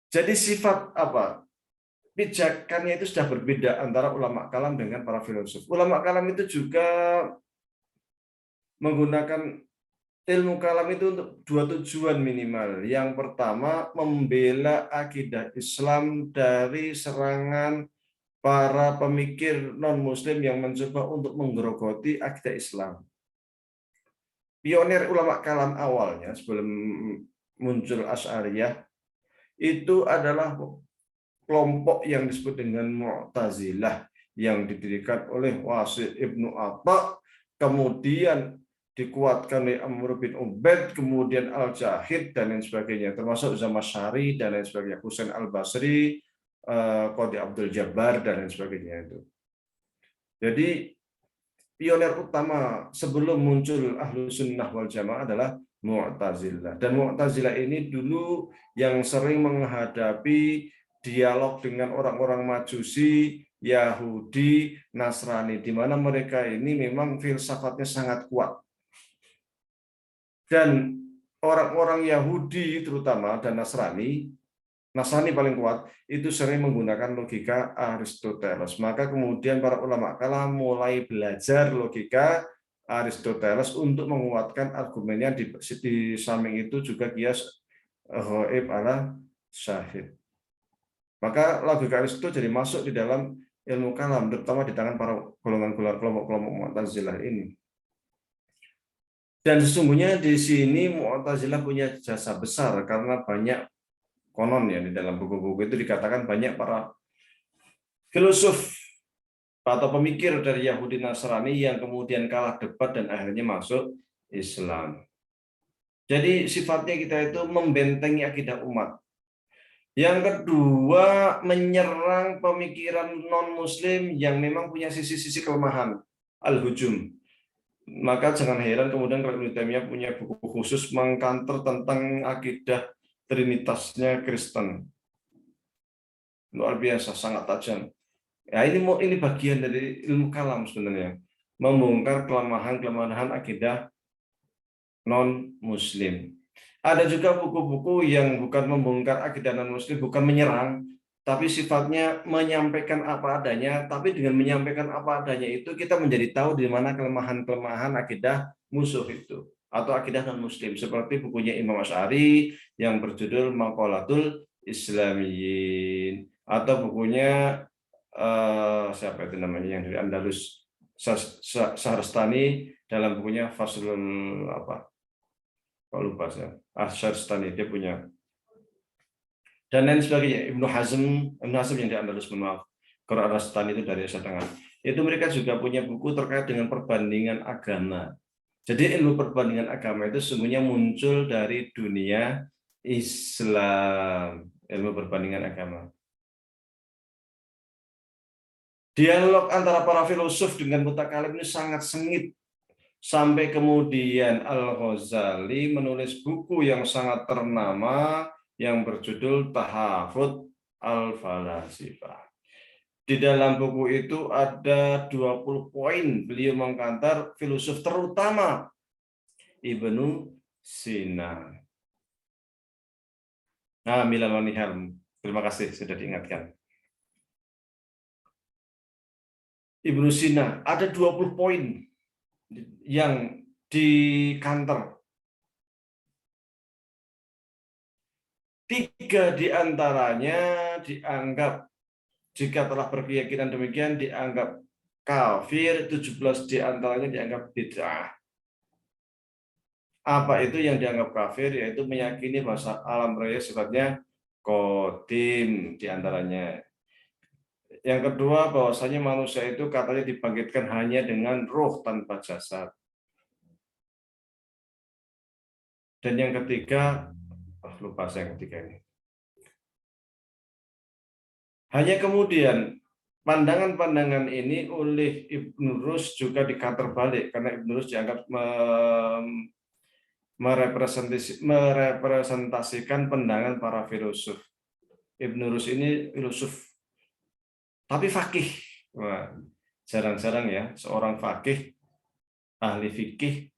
Jadi sifat apa? Pijakannya itu sudah berbeda antara ulama kalam dengan para filsuf. Ulama kalam itu juga menggunakan ilmu kalam itu untuk dua tujuan minimal. Yang pertama, membela akidah Islam dari serangan para pemikir non-Muslim yang mencoba untuk menggerogoti akidah Islam. Pionir ulama kalam awalnya sebelum muncul Asy'ariyah itu adalah kelompok yang disebut dengan Mu'tazilah yang didirikan oleh Wasil Ibnu Atha, kemudian dikuatkan oleh Amr bin Ubaid, kemudian Al-Jahid dan lain sebagainya, termasuk Zamakhsyari dan lain sebagainya, Husain Al-Basri, Qadhi Abdul Jabbar dan lain sebagainya itu. Jadi pionir utama sebelum muncul Ahlus Sunnah wal Jamaah adalah Mu'tazilah. Dan Mu'tazilah ini dulu yang sering menghadapi dialog dengan orang-orang Majusi, Yahudi, Nasrani, di mana mereka ini memang filsafatnya sangat kuat. Dan orang-orang Yahudi terutama dan Nasrani paling kuat, itu sering menggunakan logika Aristoteles. Maka kemudian para ulama kalam mulai belajar logika Aristoteles untuk menguatkan argumennya. Di samping itu juga kias ghaib ala syahid. Maka logika Aristoteles jadi masuk di dalam ilmu kalam, terutama di tangan para kelompok-kelompok Mu'tazilah ini. Dan sesungguhnya di sini Mu'tazilah punya jasa besar karena banyak konon ya di dalam buku-buku itu dikatakan banyak para filosof atau pemikir dari Yahudi Nasrani yang kemudian kalah debat dan akhirnya masuk Islam. Jadi sifatnya kita itu membentengi akidah umat. Yang kedua, menyerang pemikiran non-Muslim yang memang punya sisi-sisi kelemahan, al-hujum. Maka jangan heran kemudian kalau Ibnu Taimiyah punya buku khusus mengkanter tentang akidah trinitasnya Kristen. Luar biasa, sangat tajam. Ya, ini bagian dari ilmu kalam sebenarnya, membongkar kelemahan akidah non-Muslim. Ada juga buku-buku yang bukan membongkar akidah non-Muslim, bukan menyerang, tapi sifatnya menyampaikan apa adanya. Tapi dengan menyampaikan apa adanya itu kita menjadi tahu di mana kelemahan-kelemahan akidah musuh itu atau akidah non-Muslim. Seperti bukunya Imam Asy'ari yang berjudul Maqalatul Islamiyyin, atau bukunya siapa itu namanya yang dari Andalus, Syahrastani, dalam bukunya Faslul apa? Kok lupa saya. Syahrastani dia punya. Dan lain sebagainya. Ibnu Hazm yang di Andalus, maaf. Kalau Syahrastani itu dari Asia Tengah. Itu mereka juga punya buku terkait dengan perbandingan agama. Jadi ilmu perbandingan agama itu sesungguhnya muncul dari dunia Islam, ilmu perbandingan agama. Dialog antara para filosof dengan mutakalim ini sangat sengit. Sampai kemudian Al-Ghazali menulis buku yang sangat ternama yang berjudul Tahafut Al-Falasifah. Di dalam buku itu ada 20 poin beliau mengkantar filosof terutama Ibnu Sina. Nah, Milal Manihal, terima kasih sudah diingatkan. Ibnu Sina ada 20 poin yang dikanter. 3 diantaranya dianggap, jika telah berkeyakinan demikian, dianggap kafir, 17 diantaranya dianggap bid'ah. Apa itu yang dianggap kafir? Yaitu meyakini bahwa alam raya sifatnya qadim diantaranya. Yang kedua, bahwasanya manusia itu katanya dibangkitkan hanya dengan roh tanpa jasad. Dan yang ketiga, lupa saya yang ketiga ini. Hanya kemudian pandangan-pandangan ini oleh Ibnu Rus juga dikater balik karena Ibnu Rus dianggap merepresentasikan pandangan para filosof. Ibnu Rus ini filosof tapi fakih. Wah, jarang-jarang ya seorang fakih, ahli fikih,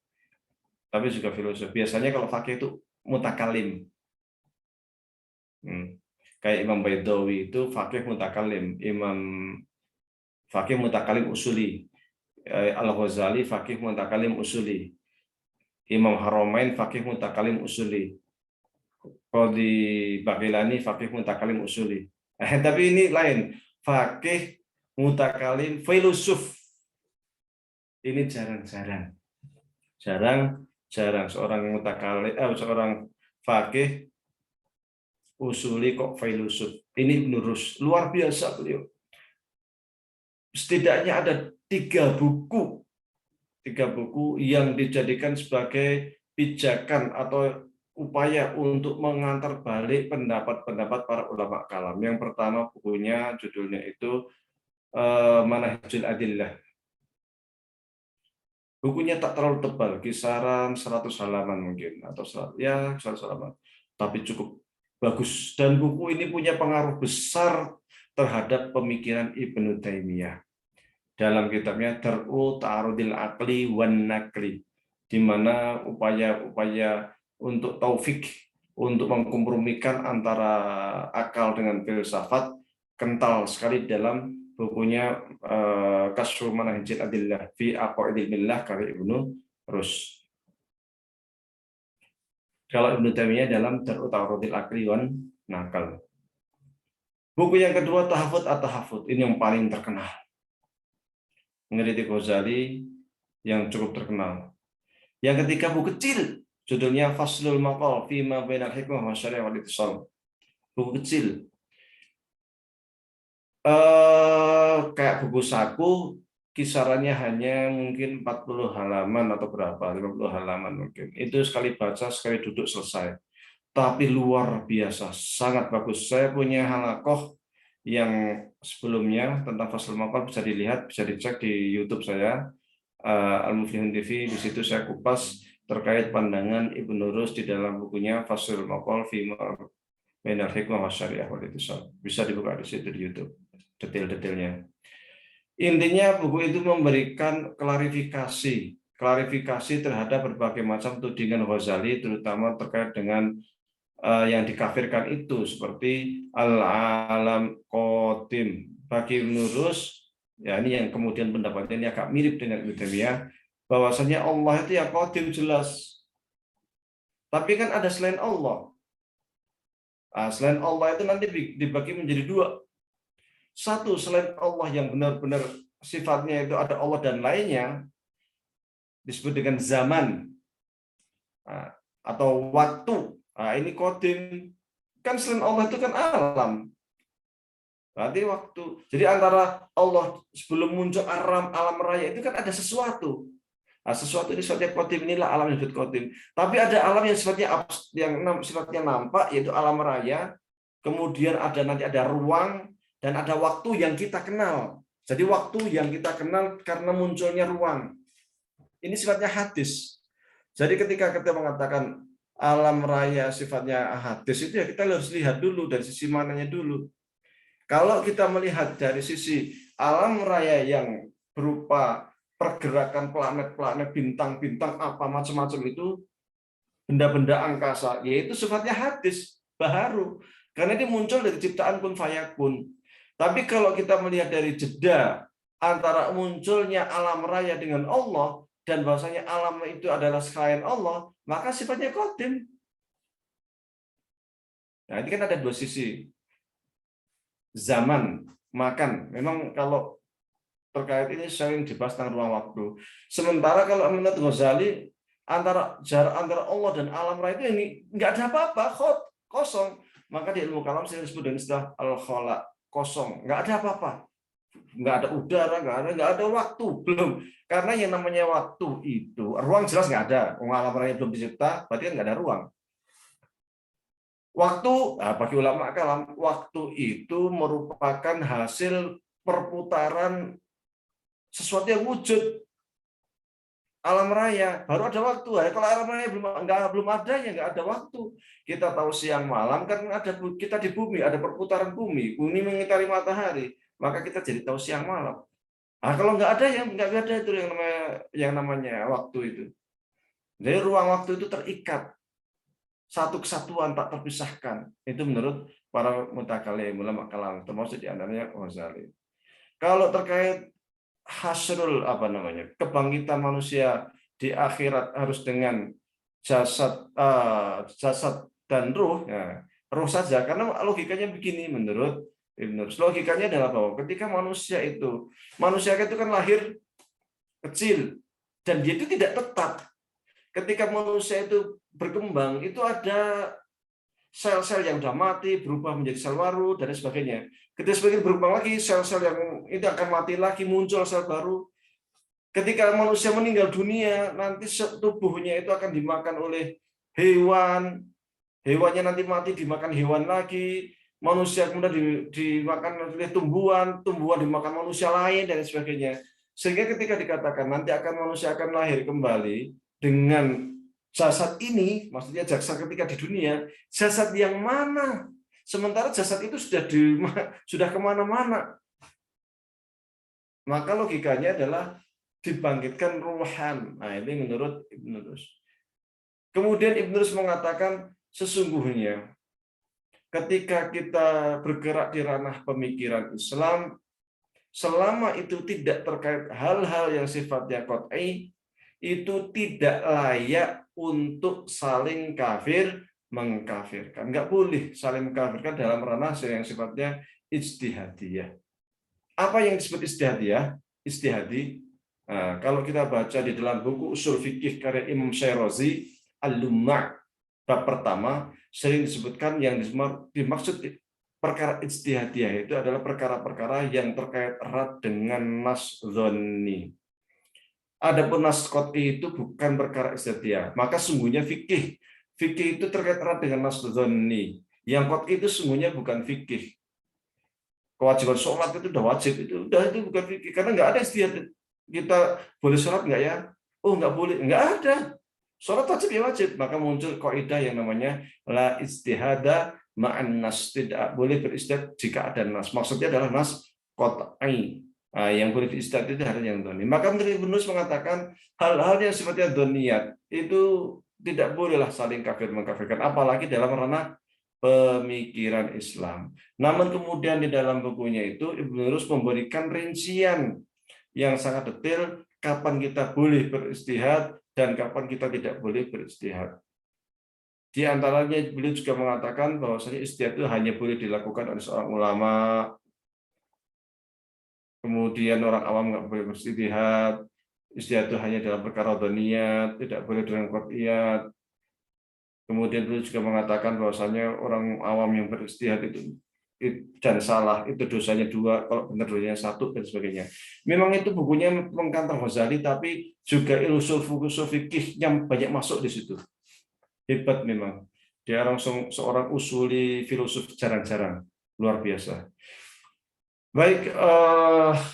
tapi juga filosof. Biasanya kalau fakih itu mutakalim. Kayak Imam Baidawi itu fakih mutakalim, Imam fakih mutakalim usuli, Al-Ghazali fakih mutakalim usuli. Imam Haramain faqih mutakalim usuli. Qadhi Baghilani faqih mutakalim usuli. Tapi ini lain, faqih mutakalim filosof. Ini jarang-jarang. Jarang seorang mutakalim seorang faqih usuli kok filosof. Ini Ibnu Rushd, luar biasa beliau. Setidaknya ada 3 buku yang dijadikan sebagai pijakan atau upaya untuk mengantar balik pendapat-pendapat para ulama kalam. Yang pertama bukunya judulnya itu Manhajul Adillah. Bukunya tak terlalu tebal, kisaran 100 halaman mungkin atau 100 halaman, tapi cukup bagus. Dan buku ini punya pengaruh besar terhadap pemikiran Ibnu Taimiyah dalam kitabnya Dar'u Ta'arudil Aqli wan Naqli, di mana upaya-upaya untuk taufik, untuk mengkompromikan antara akal dengan filsafat kental sekali dalam bukunya Kasyful Manahijil Adillah fi Aqaidil Millah karya Ibnu Rushd. Kalau Ibnu Taimiyah dalam Dar'u Ta'arudil Aqli wan Naql. Buku yang kedua Tahafut at-Tahafut, ini yang paling terkenal. Meneliti Ghazali yang cukup terkenal. Yang ketiga buku kecil, judulnya Faslul Maqal fi ma bainal hikmah wa syariah wal ittisal. Buku kecil. Kayak buku saku, kisarannya hanya mungkin 40 halaman atau berapa, 50 halaman mungkin. Itu sekali baca, sekali duduk selesai. Tapi luar biasa, sangat bagus. Saya punya halaqah yang sebelumnya tentang Faslul Maqal, bisa dilihat, bisa dicek di YouTube saya, Al-Muflihun TV. Di situ saya kupas terkait pandangan Ibnu Rushd di dalam bukunya Faslul Maqal fi ma bainal hikmah wa syariah wal ittisal. Bisa dibuka di situ di YouTube detail-detailnya. Intinya buku itu memberikan klarifikasi terhadap berbagai macam tudingan Ghazali, terutama terkait dengan yang dikafirkan itu, seperti al-alam qadim. Bagi Ibnu Rushd, ya ini yang kemudian pendapatnya ini agak mirip dengan Ibnu Taimiyah, bahwasanya Allah itu ya qadim jelas. Tapi kan ada selain Allah. Selain Allah itu nanti dibagi menjadi 2. Satu, selain Allah yang benar-benar sifatnya itu ada Allah dan lainnya, disebut dengan zaman atau waktu. Ini qadim. Kan selain Allah itu kan alam. Berarti waktu. Jadi antara Allah sebelum muncul alam raya itu kan ada sesuatu. Sesuatu ini sifatnya qadim, inilah alam yang disebut qadim. Tapi ada alam yang sifatnya nampak, yaitu alam raya. Kemudian nanti ada ruang dan ada waktu yang kita kenal. Jadi waktu yang kita kenal karena munculnya ruang. Ini sifatnya hadis. Jadi ketika kita mengatakan alam raya sifatnya hadis, itu ya kita harus lihat dulu dari sisi mananya dulu. Kalau kita melihat dari sisi alam raya yang berupa pergerakan planet-planet, bintang-bintang, apa macam-macam itu, benda-benda angkasa, yaitu sifatnya hadis, baharu. Karena ini muncul dari ciptaan kun fayakun. Tapi kalau kita melihat dari jeda antara munculnya alam raya dengan Allah, dan bahwasanya alam itu adalah selain Allah, maka sifatnya qadim. Nah, ini kan ada 2 sisi. Zaman, makan. Memang kalau terkait ini sering dibahas tentang ruang waktu. Sementara kalau menurut Ghazali, jarak antara Allah dan alam raya itu ini nggak ada apa-apa, kosong. Maka di ilmu kalam saya disebut dengan istilah al-khala, kosong, nggak ada apa-apa. Nggak ada udara, nggak ada waktu, belum. Karena yang namanya waktu itu, ruang jelas nggak ada. Alam raya belum dicipta, berarti kan nggak ada ruang. Waktu, bagi ulama kalam, waktu itu merupakan hasil perputaran sesuatu yang wujud. Alam raya baru ada waktu. Kalau alam raya belum ada, ya nggak ada waktu. Kita tahu siang malam kan kita di bumi, ada perputaran bumi mengitari matahari, maka kita jadi tahu siang malam. Kalau nggak ada, ya nggak ada itu yang namanya waktu itu. Jadi ruang waktu itu terikat, satu kesatuan tak terpisahkan. Itu menurut para mutakalim, ulama kalam, termasuk di antaranya Ghazali. Kalau terkait hasrul kebangkitan manusia di akhirat harus dengan jasad dan ruh, ya, ruh saja, karena logikanya begini menurut Ibn Rus. Logikanya adalah bahwa ketika manusia itu kan lahir kecil dan dia itu tidak tetap. Ketika manusia itu berkembang, itu ada sel-sel yang sudah mati berubah menjadi sel baru dan sebagainya. Ketika semakin berkembang lagi, sel-sel yang itu akan mati lagi, muncul sel baru. Ketika manusia meninggal dunia, nanti tubuhnya itu akan dimakan oleh hewan, hewannya nanti mati dimakan hewan lagi, manusia kemudian dimakan oleh tumbuhan, tumbuhan dimakan manusia lain dan sebagainya. Sehingga ketika dikatakan nanti manusia akan lahir kembali dengan jasad ini, maksudnya jasad ketika di dunia, jasad yang mana? Sementara jasad itu sudah kemana-mana. Maka logikanya adalah dibangkitkan ruhan. Nah, ini menurut Ibn Rus. Kemudian Ibn Rus mengatakan sesungguhnya ketika kita bergerak di ranah pemikiran Islam, selama itu tidak terkait hal-hal yang sifatnya qat'i, itu tidak layak untuk saling kafir mengkafirkan. Enggak boleh saling mengkafirkan dalam ranah yang sifatnya ijtihadiyah. Apa yang disebut istihadi? Nah, kalau kita baca di dalam buku Usul Fikih karya Imam Syarazi Al-Lumma' bab pertama sering disebutkan yang dimaksud perkara ijtihadiyah itu adalah perkara-perkara yang terkait erat dengan nas dzanni. Adapun nas qat'i itu bukan perkara ijtihadiyah. Maka sungguhnya fikih itu terkait erat dengan nas dzanni. Yang qat'i itu sungguhnya bukan fikih. Kewajiban sholat itu udah wajib, itu bukan fikih, karena nggak ada istihad. Kita boleh sholat nggak ya? Oh nggak boleh, nggak ada. Sholat wajib ya wajib. Maka muncul kaidah yang namanya la istihada ma'an nas, tidak boleh beristihad jika ada nas. Maksudnya adalah nas qat'i. Nah, yang boleh diistihad itu hal yang dhoni. Maka menurut Ibnu Rus mengatakan hal-hal yang sifatnya dhoniyat itu tidak bolehlah saling kafir mengkafirkan, apalagi dalam ranah pemikiran Islam. Namun kemudian di dalam bukunya itu Ibnu Rus memberikan rincian yang sangat detail kapan kita boleh beristihad dan kapan kita tidak boleh beristihad. Di antaranya beliau juga mengatakan bahwasanya istihad itu hanya boleh dilakukan oleh seorang ulama, kemudian orang awam nggak boleh beristihad, istihad itu hanya dalam perkara dhaniyat, tidak boleh dengan qat'iyat. Kemudian beliau juga mengatakan bahwasanya orang awam yang beristihad itu dan salah itu dosanya 2, kalau benar dosanya 1 dan sebagainya. Memang itu bukunya mengkantar Ghazali, tapi juga usul fikihnya banyak masuk di situ. Hebat memang. Dia seorang usuli filosof jarang-jarang, luar biasa. Baik,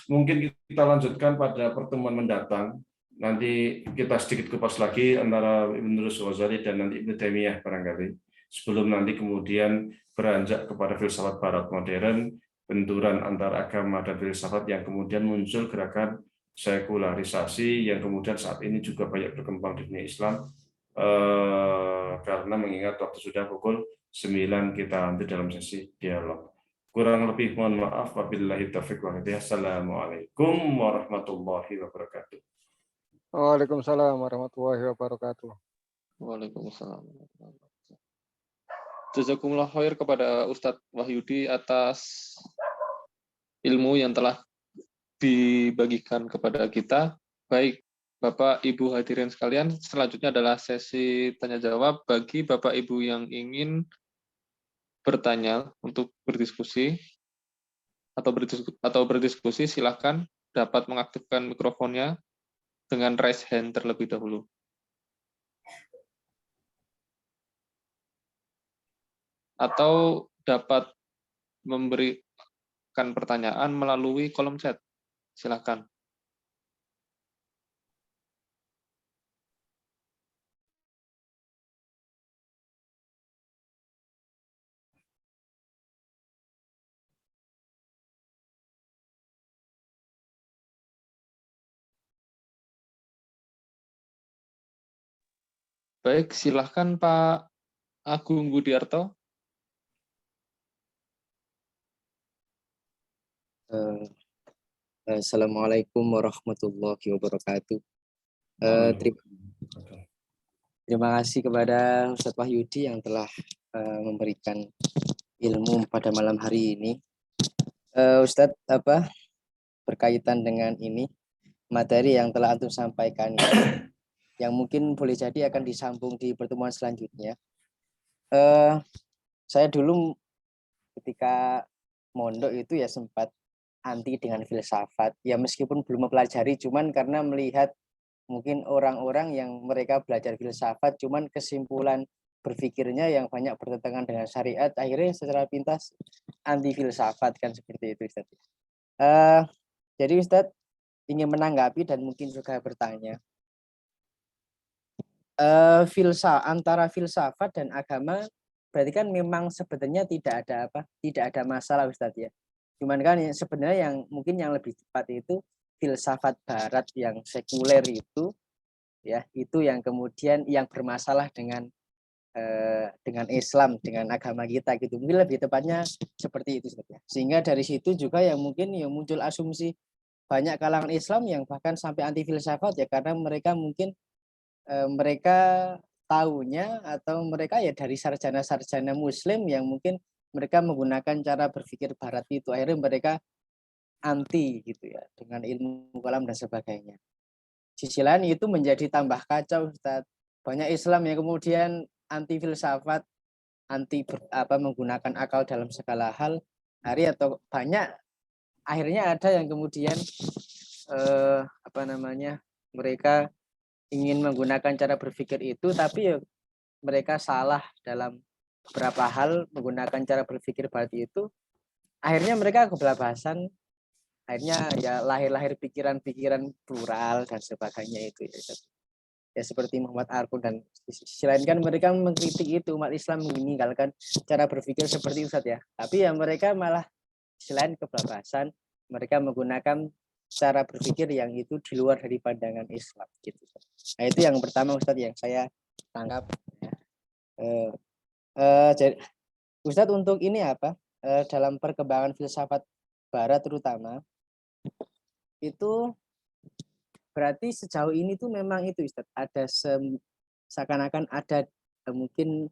mungkin kita lanjutkan pada pertemuan mendatang. Nanti kita sedikit kupas lagi antara Ibn Rus Ghazali dan nanti Ibnu Taimiyah barangkali. Sebelum nanti kemudian beranjak kepada filsafat barat modern, benturan antara agama dan filsafat yang kemudian muncul gerakan sekularisasi yang kemudian saat ini juga banyak berkembang di dunia Islam. Karena mengingat waktu sudah pukul 9, kita nanti dalam sesi dialog. Kurang lebih mohon maaf, wabillahi taufiq wal hidayah. Assalamualaikum warahmatullahi wabarakatuh. Waalaikumsalam warahmatullahi wabarakatuh. Waalaikumsalam. Jazakumullah khair kepada Ustadz Wahyudi atas ilmu yang telah dibagikan kepada kita. Baik, Bapak Ibu hadirin sekalian, selanjutnya adalah sesi tanya jawab bagi Bapak Ibu yang ingin bertanya untuk berdiskusi atau berdiskusi, silakan dapat mengaktifkan mikrofonnya dengan raise hand terlebih dahulu. Atau dapat memberikan pertanyaan melalui kolom chat. Silakan. Baik, silahkan Pak Agung Budiarto. Assalamualaikum warahmatullahi wabarakatuh. Terima kasih kepada Ustadz Wahyudi yang telah memberikan ilmu pada malam hari ini. Ustadz, berkaitan dengan ini materi yang telah antum sampaikan ini, yang mungkin boleh jadi akan disambung di pertemuan selanjutnya. Saya dulu ketika mondok itu ya sempat anti dengan filsafat. Ya meskipun belum mempelajari, cuman karena melihat mungkin orang-orang yang mereka belajar filsafat, cuman kesimpulan berpikirnya yang banyak bertentangan dengan syariat, akhirnya secara pintas anti filsafat kan seperti itu, Ustadz. Jadi Ustadz ingin menanggapi dan mungkin juga bertanya, antara filsafat dan agama berarti kan memang sebenarnya tidak ada masalah, Ustadz ya. Cuman kan sebenarnya yang mungkin yang lebih tepat itu filsafat barat yang sekuler itu ya, itu yang kemudian yang bermasalah dengan Islam, dengan agama kita gitu. Mungkin lebih tepatnya seperti itu, Ustadz ya. Sehingga dari situ juga yang mungkin yang muncul asumsi banyak kalangan Islam yang bahkan sampai anti filsafat ya, karena mereka mungkin mereka tahunya atau mereka ya dari sarjana-sarjana muslim yang mungkin mereka menggunakan cara berpikir barat itu, akhirnya mereka anti gitu ya dengan ilmu kalam dan sebagainya. Sisi lain itu menjadi tambah kacau, Ustaz. Banyak Islam yang kemudian anti filsafat, menggunakan akal dalam segala hal, atau banyak akhirnya ada yang kemudian mereka ingin menggunakan cara berpikir itu, tapi ya mereka salah dalam beberapa hal menggunakan cara berpikir barat itu, akhirnya mereka kebablasan, akhirnya ya lahir pikiran-pikiran plural dan sebagainya itu ya seperti Muhammad Arkun. Dan selain kan mereka mengkritik itu umat Islam meninggalkan cara berpikir seperti itu, Ustaz ya, tapi ya mereka malah selain kebablasan mereka menggunakan cara berpikir yang itu di luar dari pandangan Islam gitu. Nah itu yang pertama, Ustadz, yang saya tangkap. Jadi Ustadz, untuk ini dalam perkembangan filsafat barat terutama itu berarti sejauh ini tuh memang itu, Ustadz, ada seakan-akan ada mungkin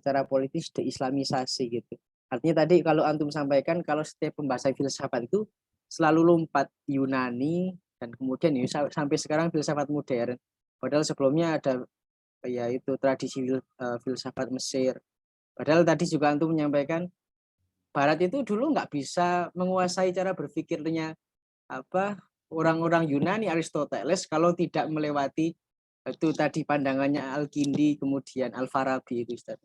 secara politis deislamisasi gitu. Artinya tadi kalau antum sampaikan kalau setiap pembahasan filsafat itu selalu lompat Yunani dan kemudian ya, sampai sekarang filsafat modern. Padahal sebelumnya ada ya itu tradisi filsafat Mesir. Padahal tadi juga antum menyampaikan Barat itu dulu nggak bisa menguasai cara berpikirnya orang-orang Yunani, Aristoteles, kalau tidak melewati itu tadi pandangannya Al-Kindi kemudian Al-Farabi itu, Ustaz.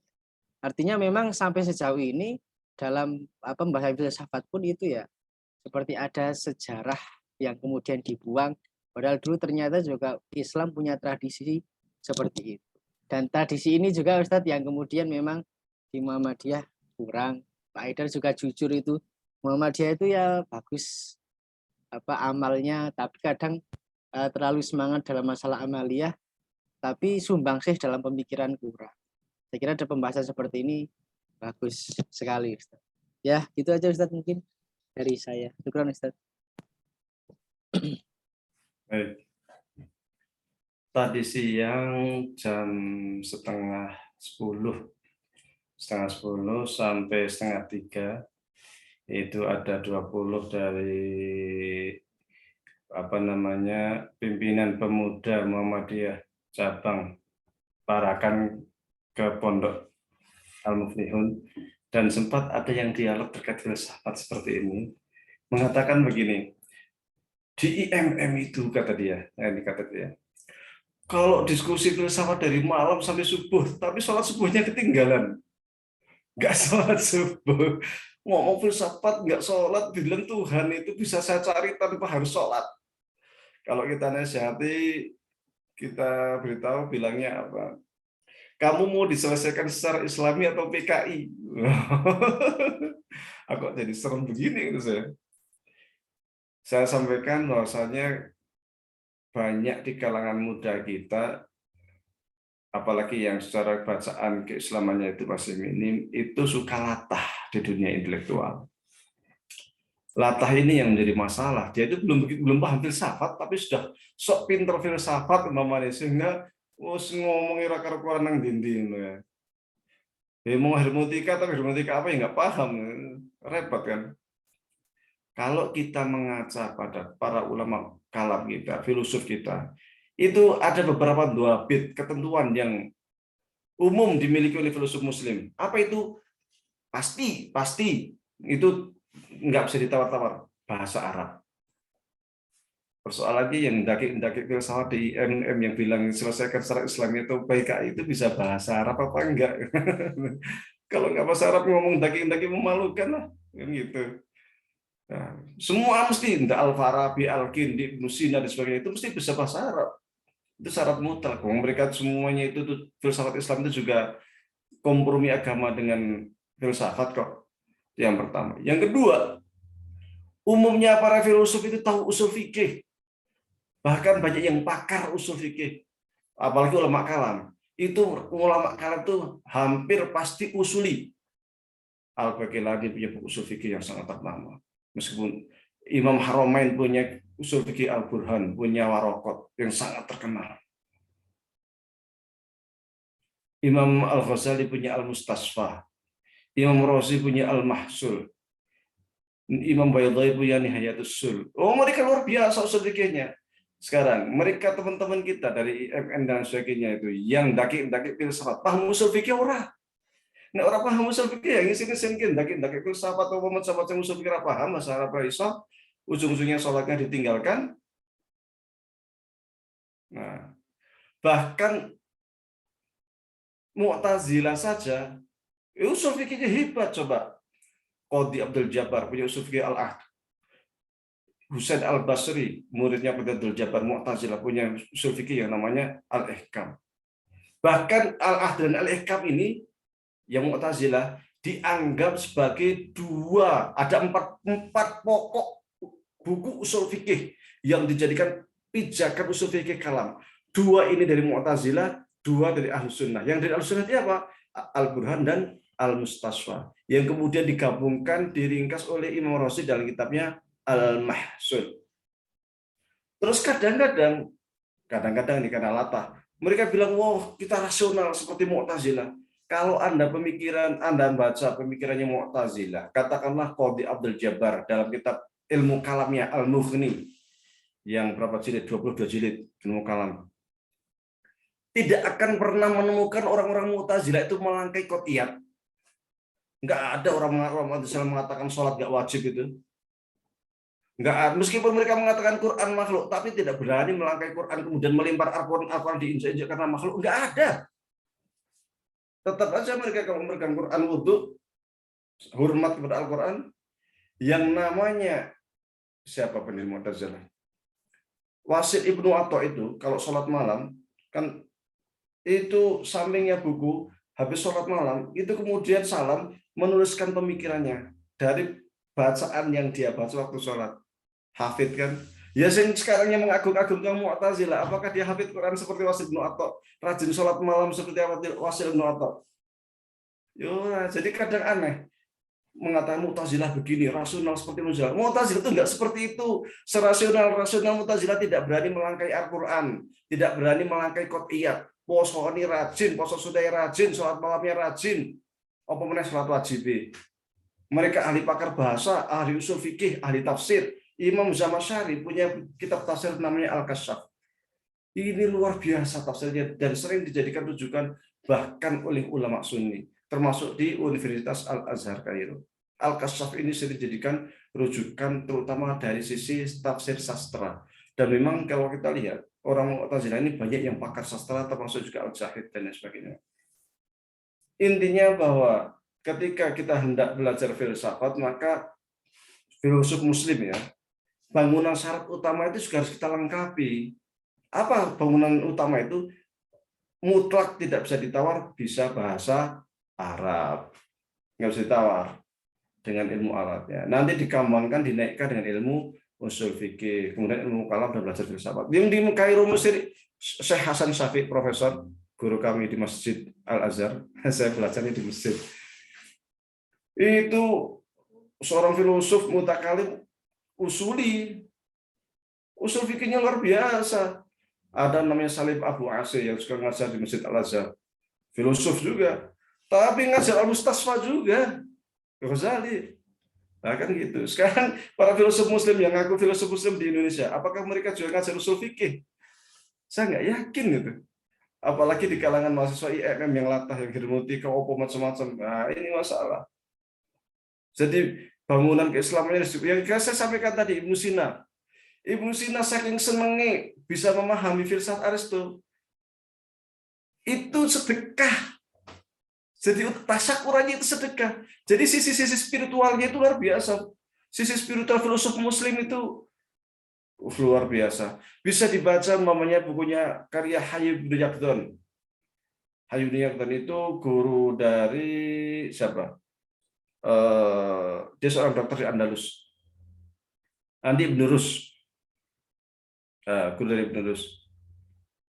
Artinya memang sampai sejauh ini dalam pembahasan filsafat pun itu ya seperti ada sejarah yang kemudian dibuang, padahal dulu ternyata juga Islam punya tradisi seperti itu. Dan tradisi ini juga, Ustadz, yang kemudian memang di Muhammadiyah kurang. Pak Haidar juga jujur itu, Muhammadiyah itu ya bagus amalnya, tapi kadang terlalu semangat dalam masalah amaliyah, tapi sumbangsih dalam pemikiran kurang. Saya kira ada pembahasan seperti ini bagus sekali, Ustadz. Ya, gitu aja, Ustadz, mungkin dari saya. Syukran, Ustaz. Baik. Tadi siang jam setengah 10 sampai setengah 3 itu ada 20 dari pimpinan pemuda Muhammadiyah cabang Parakan ke Pondok Al-Muflihun, dan sempat ada yang dialog terkait filsafat seperti ini, mengatakan begini, di IMM itu kata dia, kalau diskusi filsafat dari malam sampai subuh, tapi sholat subuhnya ketinggalan, nggak sholat subuh, ngomong filsafat nggak sholat, bilang Tuhan itu bisa saya cari tanpa harus sholat. Kalau kita nasihati, kita beritahu bilangnya apa? Kamu mau diselesaikan secara Islami atau PKI? Aku jadi serem begini itu saya sampaikan bahwasanya banyak di kalangan muda kita, apalagi yang secara bacaan keislamannya itu masih minim, itu suka latah di dunia intelektual. Latah ini yang menjadi masalah. Dia itu belum paham filsafat, tapi sudah sok pinter filsafat umpamanya, sehingga Wes ngomongi ra karuan nang dinding ya. Mau hermeneutika tapi hermeneutika apa ya nggak paham, repot kan. Kalau kita mengaca pada para ulama kalam kita, filosof kita, itu ada beberapa bit ketentuan yang umum dimiliki oleh filosof Muslim. Apa itu? Pasti itu nggak bisa ditawar-tawar, bahasa Arab. Persoalannya yang daki filsafat di IMM yang bilang selesaikan secara Islam itu PKI itu bisa bahasa Arab apa enggak? Kalau nggak bahasa Arab ngomong daki memalukan lah, gitu. Nah, semua mesti entah Al-Farabi, Al-Kindi, Ibnu Sina dan sebagainya itu mesti bisa bahasa Arab. Itu syarat mutlak. Mereka semuanya itu filsafat Islam itu juga kompromi agama dengan filsafat kok. Yang pertama. Yang kedua, umumnya para filosof itu tahu usul fikih. Bahkan banyak yang pakar usul fikih. Apalagi ulama kalam. Itu ulama kalam itu hampir pasti usuli. Al-Baqillani punya buku usul fikih yang sangat ternama. Meskipun Imam Haramain punya usul fikih Al-Burhan, punya Waraqat yang sangat terkenal. Imam Al-Ghazali punya Al-Mustasfa. Imam Razi punya Al-Mahsul. Imam Baydai punya Nihayatus Sul. Oh, mereka luar biasa usul fikihnya. Sekarang, mereka teman-teman kita dari IMN dan sebagainya itu, yang daki filsafat, paham usul fikih orang. Nah, orang paham usul fikih yang ngisi-ngisi daki filsafat atau sahabat yang usul fikih paham, masalah iso, ujung-ujungnya sholatnya ditinggalkan. Nah, bahkan Mu'tazilah saja, usul fikihnya hebat coba. Qadhi Abdul Jabbar punya usul fikih Al-Ahd. Husain Al-Basri, muridnya Qadhi Abdul Jabbar, Mu'tazilah punya usul fikih yang namanya Al-Ihkam. Bahkan Al-Ahd dan Al-Ihkam ini yang Mu'tazilah dianggap sebagai ada empat pokok buku usul fikih yang dijadikan pijakan usul fikih kalam. 2 ini dari Mu'tazilah, 2 dari Ahlus Sunnah. Yang dari Ahlus Sunnah itu apa? Al-Burhan dan Al-Mustasfa. Yang kemudian digabungkan, diringkas oleh Imam Razi dalam kitabnya Al-Mahsul. Terus kadang-kadang ini karena latah, mereka bilang, wah kita rasional seperti Mu'tazilah. Kalau Anda baca pemikirannya Mu'tazilah, katakanlah Qadhi Abdul Jabbar dalam kitab ilmu kalamnya Al-Mughni, yang berapa jilid? 22 jilid ilmu kalam. Tidak akan pernah menemukan orang-orang Mu'tazilah itu melangkai qot'iyat. Enggak ada orang Mu'tazilah mengatakan sholat enggak wajib itu. Enggak, meskipun mereka mengatakan Quran makhluk, tapi tidak berani melangkai Quran kemudian melempar Al-Quran diinjak-injak karena makhluk. Enggak ada. Tetap aja mereka kalau memegang Quran wudhu, hormat kepada Al-Quran, yang namanya siapa pendiri Mu'tazilah? Wasil Ibnu Atha itu kalau sholat malam kan itu sampingnya buku, habis sholat malam itu kemudian salam menuliskan pemikirannya dari bacaan yang dia baca waktu sholat. Hafid kan? Ya sekarang yang mengagung-agungkan Mu'tazilah, apakah dia hafid Quran seperti Wasil Ibnu Atha, rajin sholat malam seperti Wasil Ibnu Atha? Yo, jadi kadang aneh mengatakan Mu'tazilah begini, rasional seperti Mu'tazilah. Mu'tazilah itu enggak seperti itu. Rasional Mu'tazilah tidak berani melangkai Al-Quran, tidak berani melangkai qot'iyat. Poso ini rajin, poso sudah rajin, sholat malamnya rajin. Apa meneh sholat wajib. Mereka ahli pakar bahasa, ahli usul fikih, ahli tafsir. Imam Zamakhsyari punya kitab tafsir namanya Al-Kasyaf. Ini luar biasa tafsirnya dan sering dijadikan rujukan bahkan oleh ulama Sunni, termasuk di Universitas Al-Azhar Kairo. Al-Kasyaf ini sering dijadikan rujukan terutama dari sisi tafsir sastra. Dan memang kalau kita lihat, orang Mu'tazilah ini banyak yang pakar sastra, termasuk juga Al-Zahid dan lain sebagainya. Intinya bahwa ketika kita hendak belajar filsafat, maka filosof Muslim ya, bangunan syarat utama itu juga harus kita lengkapi. Apa bangunan utama itu? Mutlak tidak bisa ditawar, bisa bahasa Arab. Nggak bisa ditawar dengan ilmu Arabnya. Nanti dikembangkan, dinaikkan dengan ilmu usul fikih, kemudian ilmu kalam dan belajar filsafat. Yang di Kairo Mesir, Syekh Hasan Syafiq, profesor, guru kami di Masjid Al-Azhar, saya belajarnya di masjid. Itu seorang filosof mutakalim usuli. Usul fikihnya luar biasa. Ada namanya Salim Abu Asy yang suka ngajar di Masjid Al-Azhar, filosof juga, tapi ngajar Al-Mustasfa juga, Ghazali. Nah, kan gitu. Sekarang para filosof Muslim yang ngaku filosof Muslim di Indonesia, apakah mereka juga ngajar usul fikih? Saya nggak yakin gitu. Apalagi di kalangan mahasiswa IMM yang latah, yang hirmuti, keopo macam-macam. Nah, ini masalah. Jadi bangunan keislamannya yang saya sampaikan tadi, Ibnu Sina. Ibnu Sina saking senengnya bisa memahami filsafat Aristo, itu sedekah. Jadi tasyakurannya itu sedekah. Jadi sisi-sisi spiritualnya itu luar biasa. Sisi spiritual filosof Muslim itu luar biasa. Bisa dibaca namanya bukunya karya Hayyub bin Yaqdhan. Hayyub bin Yaqdhan itu guru dari siapa? Dia seorang dokter di Andalus. Andi Ibn Rus. Guru dari Ibn Rus.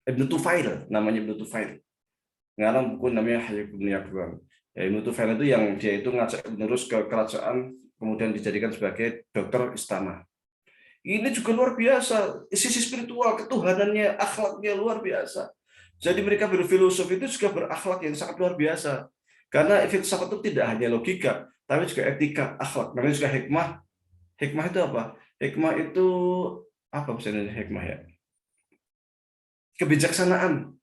Ibn Tufail, namanya Ibn Tufail. Ngarang buku namanya Hayyub bin Yaqdhan. Ya, Ibn Tufail itu yang dia itu ngajak Ibn Rus ke kerajaan, kemudian dijadikan sebagai dokter istana. Ini juga luar biasa, sisi spiritual, ketuhanannya, akhlaknya luar biasa. Jadi mereka berfilosof itu juga berakhlak yang sangat luar biasa. Karena filsafat itu tidak hanya logika, tapi juga etika, akhlak. Namanya juga hikmah. Hikmah itu apa? Hikmah itu apa misalnya hikmah ya? Kebijaksanaan.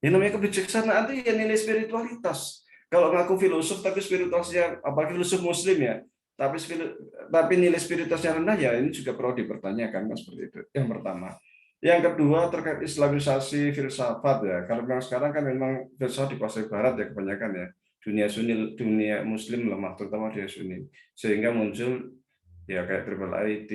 Yang namanya kebijaksanaan itu ya nilai spiritualitas. Kalau ngaku filosof tapi spiritualitasnya, apalagi filosof Muslim ya, tapi nilai spiritualitasnya rendah ya, ini juga perlu dipertanyakan kan, seperti itu. Yang pertama. Yang kedua terkait islamisasi filsafat ya. Kalau memang sekarang kan memang filsafat dikuasai Barat ya kebanyakan ya. Dunia Sunni, dunia Muslim lemah, terutama dunia Sunni. Sehingga muncul ya kayak Triple IT,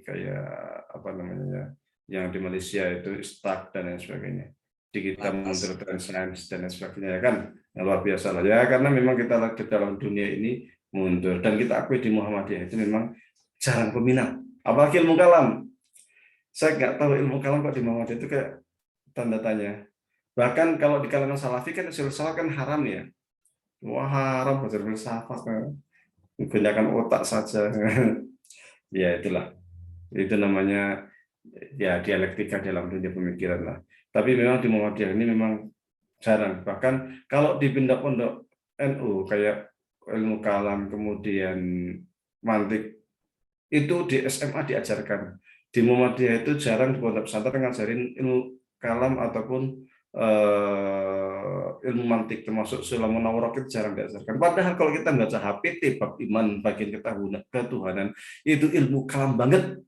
kayak apa namanya yang di Malaysia itu Stuck dan lain sebagainya. Digital Modern Science dan lain sebagainya ya kan, yang luar biasa lah ya, karena memang kita lagi dalam dunia ini mundur, dan kita akui di Muhammadiyah itu memang jarang peminat, apalagi ilmu kalam. Saya nggak tahu ilmu kalam kok di Muhammadiyah itu kayak tanda tanya. Bahkan kalau di kalangan Salafi kan filsafat kan haram ya, wah haram belajar filsafat, menggunakan otak saja. Ya itulah, itu namanya ya dialektika dalam dunia pemikiran lah. Tapi memang di Muhammadiyah ini memang jarang. Bahkan kalau di pondok-pondok NU kayak ilmu kalam, kemudian mantik, itu di SMA diajarkan. Di Muhammadiyah itu jarang di pondok pesantren ngajarin ilmu kalam ataupun ilmu mantik, termasuk Sulamun Nawrok itu jarang diajarkan. Padahal kalau kita baca HPT bab iman bagian ketuhanan, itu ilmu kalam banget.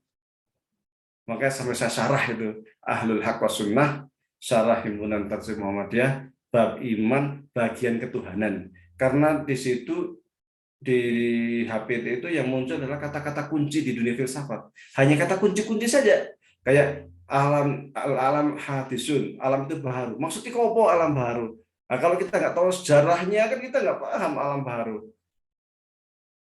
Makanya sampai saya syarah itu Ahlul Haq wa Sunnah, syarah himpunan Tarjih Muhammadiyah, bab iman bagian ketuhanan. Karena di situ di HPT itu yang muncul adalah kata-kata kunci di dunia filsafat. Hanya kata kunci-kunci saja. Kayak alam hadisun, alam itu baharu. Maksudnya apa alam baharu? Nah, kalau kita nggak tahu sejarahnya kan kita nggak paham alam baharu.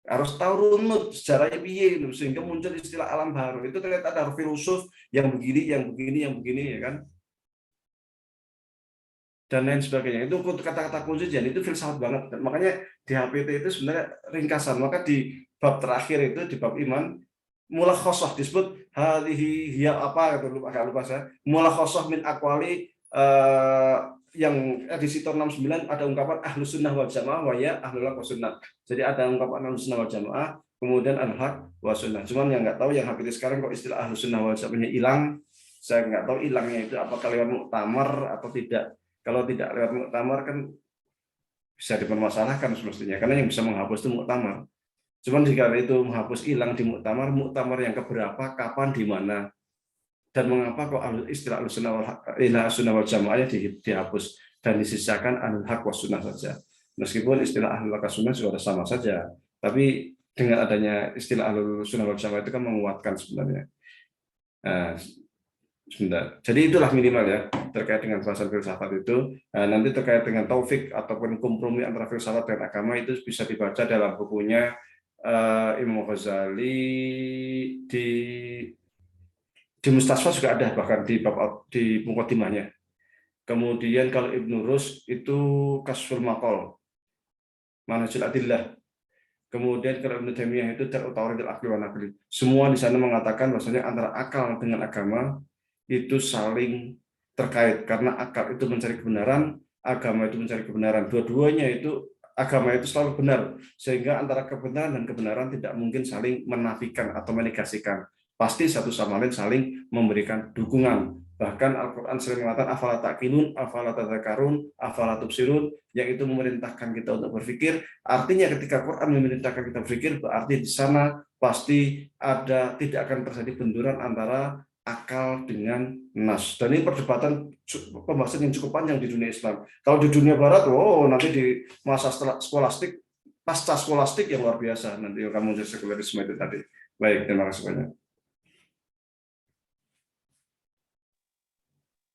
Harus tahu runut sejarahnya piye sehingga muncul istilah alam baru. Itu ternyata ada filosof yang begini, yang begini, yang begini ya kan. Dan lain sebagainya. Itu kata-kata kunci dan itu filsafat banget. Dan makanya di HPT itu sebenarnya ringkasan. Maka di bab terakhir itu di bab iman mulakhosoh disebut hadhihi hiya apa gitu, agak lupa saya. Mulakhosoh min aqwali yang edisi tahun 69 ada ungkapan ahlus sunnah wal jamaah wa ya ahlul haq wa sunnah. Jadi ada ungkapan ahlus sunnah wal jamaah, kemudian ahlul haq wa sunnah. Cuman yang nggak tahu yang HPT sekarang kok istilah ahlus sunnah wal jamaahnya hilang. Saya nggak tahu hilangnya itu apakah lewat muktamar atau tidak. Kalau tidak lewat muktamar kan bisa dipermasalahkan semestinya, karena yang bisa menghapus itu muktamar. Cuman jika itu menghapus hilang di muktamar, muktamar yang keberapa, kapan, di mana, dan mengapa kok istilah sunnah wal jamaahnya dihapus dan disisakan ahlul haq was sunnah saja. Meskipun istilah ahlul haq was sunnah sudah sama saja, tapi dengan adanya istilah ahlul sunnah wal jamaah itu kan menguatkan sebenarnya. Nah, sebentar. Jadi itulah minimal ya terkait dengan bahasan filsafat itu. Nah, nanti terkait dengan taufik ataupun kompromi antara filsafat dan agama itu bisa dibaca dalam bukunya Imam Ghazali di Mustasfa juga ada, bahkan di mukadimahnya. Kemudian kalau Ibnu Rus itu Kasful Maqal, Manhajul Adillah. Kemudian kalau Ibnu Taimiyah itu Tawridul Aqli wa Naqli. Semua di sana mengatakan bahwasanya antara akal dengan agama itu saling terkait karena akal itu mencari kebenaran, agama itu mencari kebenaran. Dua-duanya itu agama itu selalu benar, sehingga antara kebenaran dan kebenaran tidak mungkin saling menafikan atau menegasikan. Pasti satu sama lain saling memberikan dukungan. Bahkan Al-Quran sering mengatakan afala taqilun, afala tadzakarun, afala tubsirun, yang itu memerintahkan kita untuk berpikir. Artinya ketika Quran memerintahkan kita berpikir, berarti di sana pasti tidak akan terjadi benturan antara akal dengan nas. Dan ini pembahasan yang cukup panjang di dunia Islam. Kalau di dunia Barat, nanti di masa skolastik, pasca skolastik yang luar biasa nanti kamu sekularisme itu tadi. Baik, terima kasih banyak.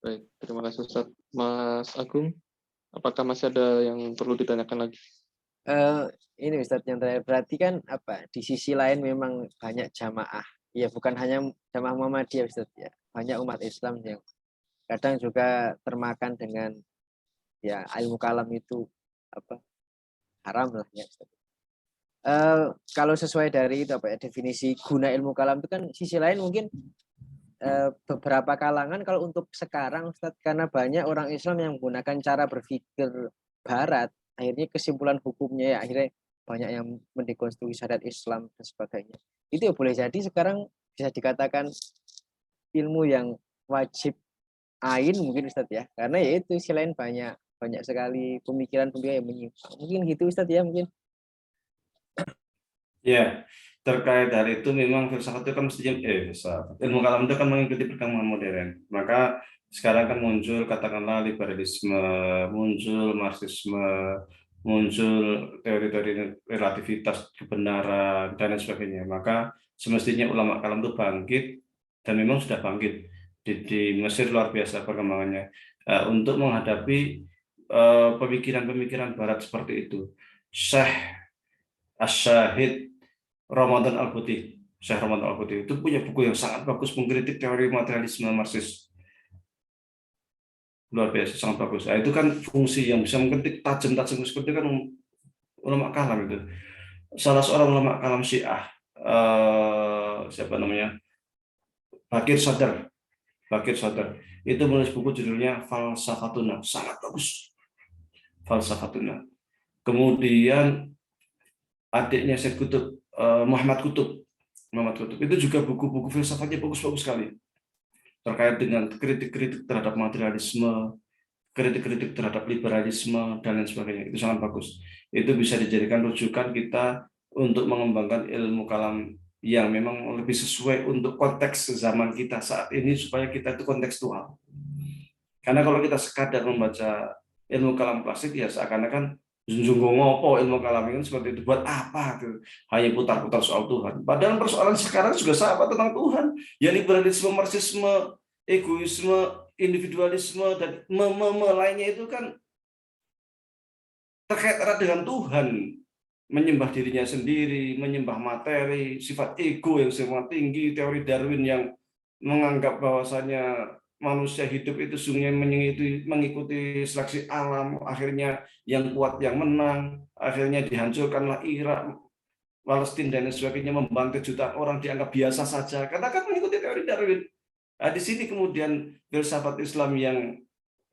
Baik, terima kasih Ustaz. Mas Agung, apakah masih ada yang perlu ditanyakan lagi? Ini Ustadz yang terakhir, berarti kan di sisi lain memang banyak jamaah, ya bukan hanya jamaah Muhammadiyah Ustadz, ya banyak umat Islam yang kadang juga termakan dengan ya ilmu kalam itu haram lah ya Ustadz. Kalau sesuai dari itu definisi guna ilmu kalam itu kan sisi lain mungkin beberapa kalangan kalau untuk sekarang Ustadz, karena banyak orang Islam yang menggunakan cara berpikir Barat, akhirnya kesimpulan hukumnya ya akhirnya banyak yang mendekonstruksi syariat Islam dan sebagainya. Itu ya boleh jadi sekarang bisa dikatakan ilmu yang wajib ain mungkin Ustadz ya, karena ya itu selain banyak sekali pemikiran-pemikiran yang menyimpang. Mungkin gitu Ustadz ya mungkin. Ya, terkait hal itu memang filsafat itu kan mestinya ilmu kalam itu kan mengikuti perkembangan modern. Maka sekarang kan muncul katakanlah liberalisme, muncul marxisme, muncul teori-teori relativitas kebenaran dan lain sebagainya. Maka semestinya ulama kalam itu bangkit dan memang sudah bangkit di Mesir, luar biasa perkembangannya untuk menghadapi pemikiran-pemikiran Barat seperti itu. Syekh Asyahid Ramadan Al-Buti, Syekh Ramadan Al-Buti itu punya buku yang sangat bagus mengkritik teori materialisme Marxis. Luar biasa, sangat bagus. Nah, itu kan fungsi yang bisa mengkritik tajam-tajam seperti kan ulama kalam itu. Salah seorang ulama kalam Syiah, siapa namanya? Bakir Sadr, itu menulis buku judulnya Falsafatuna, sangat bagus. Falsafatuna. Kemudian adiknya Syed Qutb, Muhammad Qutb itu juga buku-buku filsafatnya bagus-bagus sekali terkait dengan kritik-kritik terhadap materialisme, kritik-kritik terhadap liberalisme dan lain sebagainya. Itu sangat bagus. Itu bisa dijadikan rujukan kita untuk mengembangkan ilmu kalam yang memang lebih sesuai untuk konteks zaman kita saat ini supaya kita itu kontekstual. Karena kalau kita sekadar membaca ilmu kalam klasik ya seakan-akan ngopo ilmu kalam ini seperti itu, buat apa tuh? Hanya putar-putar soal Tuhan. Padahal persoalan sekarang juga sama tentang Tuhan. Ya liberalisme, marxisme, egoisme, individualisme dan lainnya itu kan terkait erat dengan Tuhan. Menyembah dirinya sendiri, menyembah materi, sifat ego yang sangat tinggi, teori Darwin yang menganggap bahwasanya manusia hidup itu sungguh mengikuti seleksi alam, akhirnya yang kuat yang menang, akhirnya dihancurkanlah Irak, Palestina dan sebagainya, membantu jutaan orang dianggap biasa saja karena kan mengikuti teori Darwin. Nah, di sini kemudian filsafat Islam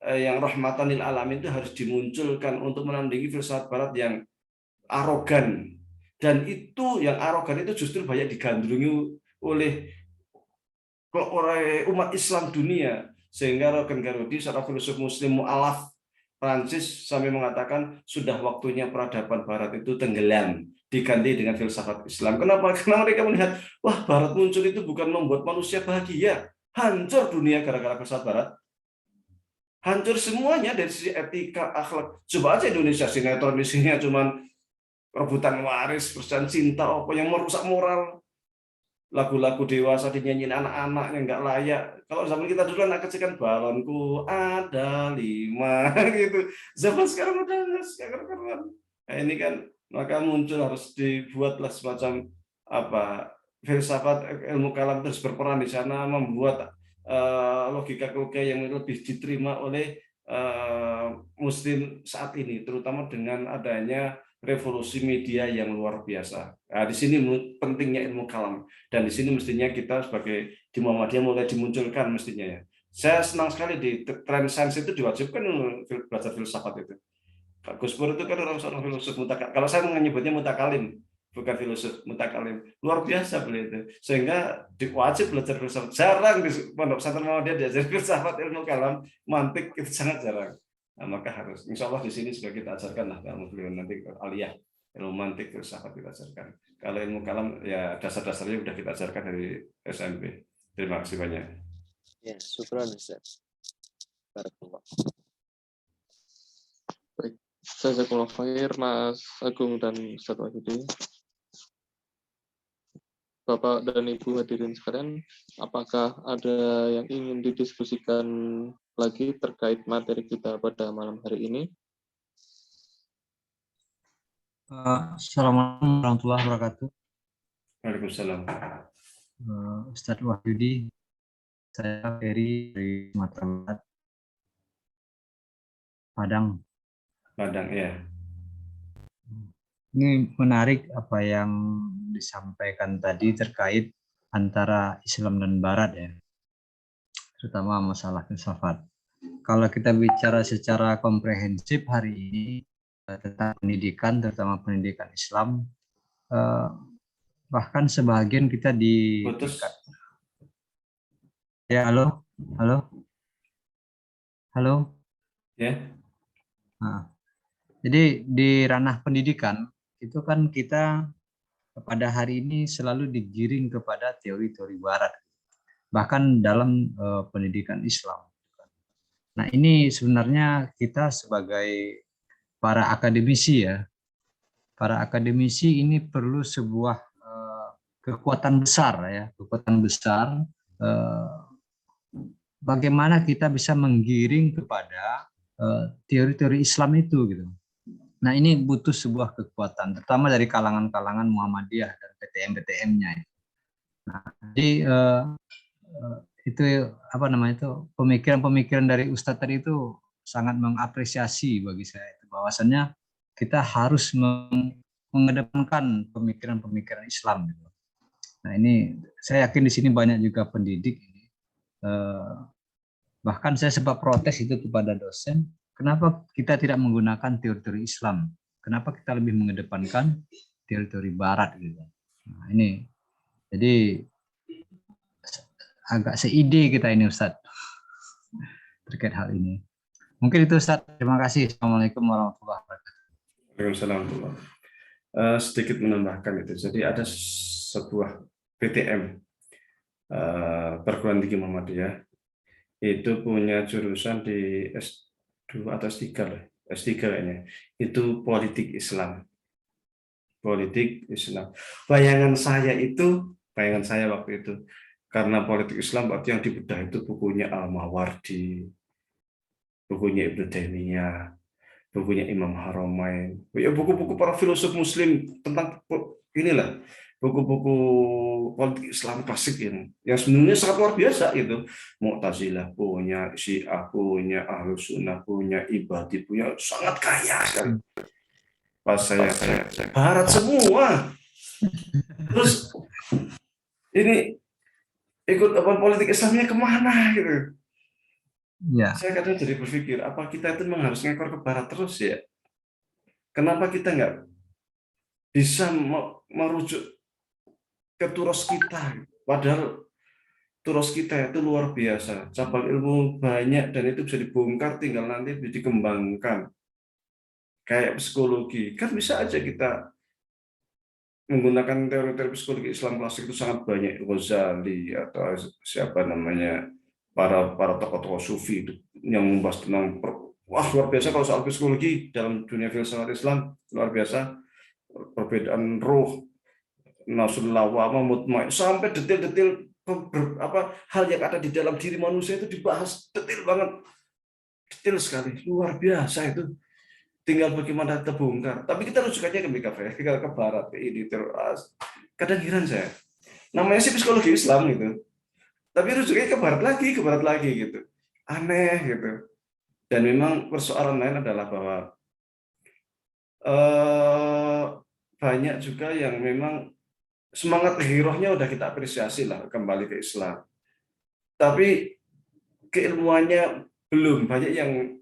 yang rahmatan lil alamin itu harus dimunculkan untuk menandingi filsafat Barat yang arogan, dan itu yang arogan itu justru banyak digandrungi oleh umat Islam dunia, sehingga Rogan Garodi, seorang filsuf muslim mu'alaf Prancis, sampai mengatakan sudah waktunya peradaban Barat itu tenggelam, diganti dengan filsafat Islam. Kenapa? Karena mereka melihat, wah Barat muncul itu bukan membuat manusia bahagia, hancur dunia gara-gara filsafat Barat. Hancur semuanya dari sisi etika, akhlak. Coba aja Indonesia, sinetron isinya cuman rebutan waris, perasaan cinta, apa yang merusak moral. Lagu-lagu dewasa dinyanyiin anak-anak yang nggak layak. Kalau zaman kita dulu anak kecil kan balonku ada 5 gitu. Zaman sekarang udah nggak karuan. Nah, ini kan maka muncul harus dibuatlah semacam filsafat ilmu kalam terus berperan di sana, membuat logika-logika yang lebih diterima oleh Muslim saat ini, terutama dengan adanya revolusi media yang luar biasa. Nah, di sini pentingnya ilmu kalam, dan di sini mestinya kita sebagai di Muhammadiyah mulai dimunculkan mestinya ya. Saya senang sekali di tren sains itu diwajibkan belajar filsafat itu. Gus Pur itu kan seorang filosof mutakalim. Kalau saya menyebutnya mutakalim, bukan filosof, mutakalim. Luar biasa beliau itu. Sehingga wajib belajar filsafat. Jarang di pondok pesantren dia diajar filsafat, ilmu kalam, mantik itu sangat jarang. Nah, maka harus, insya Allah di sini sudah kita ajarkan lah ilmu beliau nanti aliyah, ilmu mantik, filsafat kita ajarkan. Kalau ilmu kalam ya dasar-dasarnya sudah kita ajarkan dari SMP. Terima kasih banyak. Ya, syukran Ustaz. Barakallah. Baik, jazakumullah khair Mas Agung dan Ustaz Wahyudi. Bapak dan Ibu hadirin sekalian, apakah ada yang ingin didiskusikan lagi terkait materi kita pada malam hari ini? Assalamualaikum warahmatullahi wabarakatuh. Waalaikumsalam. Ustadz Wahyudi, saya Ferry dari Sumatera Barat, Padang. Ya. Ini menarik apa yang disampaikan tadi terkait antara Islam dan Barat ya, terutama masalah filsafat. Kalau kita bicara secara komprehensif hari ini tentang pendidikan, terutama pendidikan Islam, bahkan sebagian kita di ya halo ya. Nah, jadi di ranah pendidikan itu kan kita pada hari ini selalu digiring kepada teori-teori Barat, bahkan dalam pendidikan Islam. Nah ini sebenarnya kita sebagai para akademisi ya, para akademisi ini perlu sebuah kekuatan besar ya, kekuatan besar. Bagaimana kita bisa menggiring kepada teori-teori Islam itu gitu. Nah ini butuh sebuah kekuatan, terutama dari kalangan-kalangan Muhammadiyah dan PTM-PTM-nya. Nah, jadi itu apa namanya itu pemikiran-pemikiran dari Ustadz tadi itu sangat mengapresiasi bagi saya. Bahwasannya kita harus mengedepankan pemikiran-pemikiran Islam. Gitu. Nah ini saya yakin di sini banyak juga pendidik. Bahkan saya sempat protes itu kepada dosen. Kenapa kita tidak menggunakan teori-teori Islam? Kenapa kita lebih mengedepankan teori-teori Barat gitu? Nah, ini jadi agak seide kita ini Ustadz terkait hal ini. Mungkin itu Ustadz. Terima kasih. Assalamualaikum warahmatullahi wabarakatuh. Waalaikumsalam. Sedikit menambahkan itu. Jadi ada sebuah PTM perguruan tinggi Muhammadiyah itu punya jurusan di S2 atau S3 lah. S3 kayaknya. Itu politik Islam. Politik Islam. Bayangan saya waktu itu, karena politik Islam berarti yang dibedah itu bukunya Al-Mawardi, bukunya Ibnu Taimiyah, bukunya Imam Haramain, ya buku-buku para filosof Muslim tentang inilah, buku-buku politik Islam klasik ini, yang sebenarnya sangat luar biasa itu. Mu'tazilah punya, Syiah punya, Ahlus Sunnah punya, Ibadi punya, sangat kaya sekali. Pas saya Barat semua. Terus ini ikut politik Islamnya kemana gitu? Ya. Saya kadang jadi berpikir, apa kita itu memang harus ngekor ke Barat terus ya? Kenapa kita nggak bisa merujuk ke turos kita? Padahal turos kita itu luar biasa, cabang ilmu banyak dan itu bisa dibongkar, tinggal nanti dikembangkan. Kayak psikologi, kan bisa aja kita menggunakan teori-teori psikologi Islam klasik itu sangat banyak. Ghazali atau siapa namanya, para tokoh-tokoh sufi itu yang membahas tentang luar biasa kalau soal psikologi dalam dunia filsafat Islam, luar biasa. Perbedaan ruh, nafsul lawamah, mutmain, sampai detail-detail hal yang ada di dalam diri manusia itu dibahas detail banget, detail sekali, luar biasa itu. Tinggal bagaimana terbongkar. Tapi kita rujukannya ke BKV, ke Barat, ke ini terus. Kadang heran saya. Namanya sih psikologi Islam gitu. Tapi rujukannya ke Barat lagi gitu. Aneh gitu. Dan memang persoalan lain adalah bahwa banyak juga yang memang semangat hirohnya udah kita apresiasi lah kembali ke Islam. Tapi keilmuannya belum, banyak yang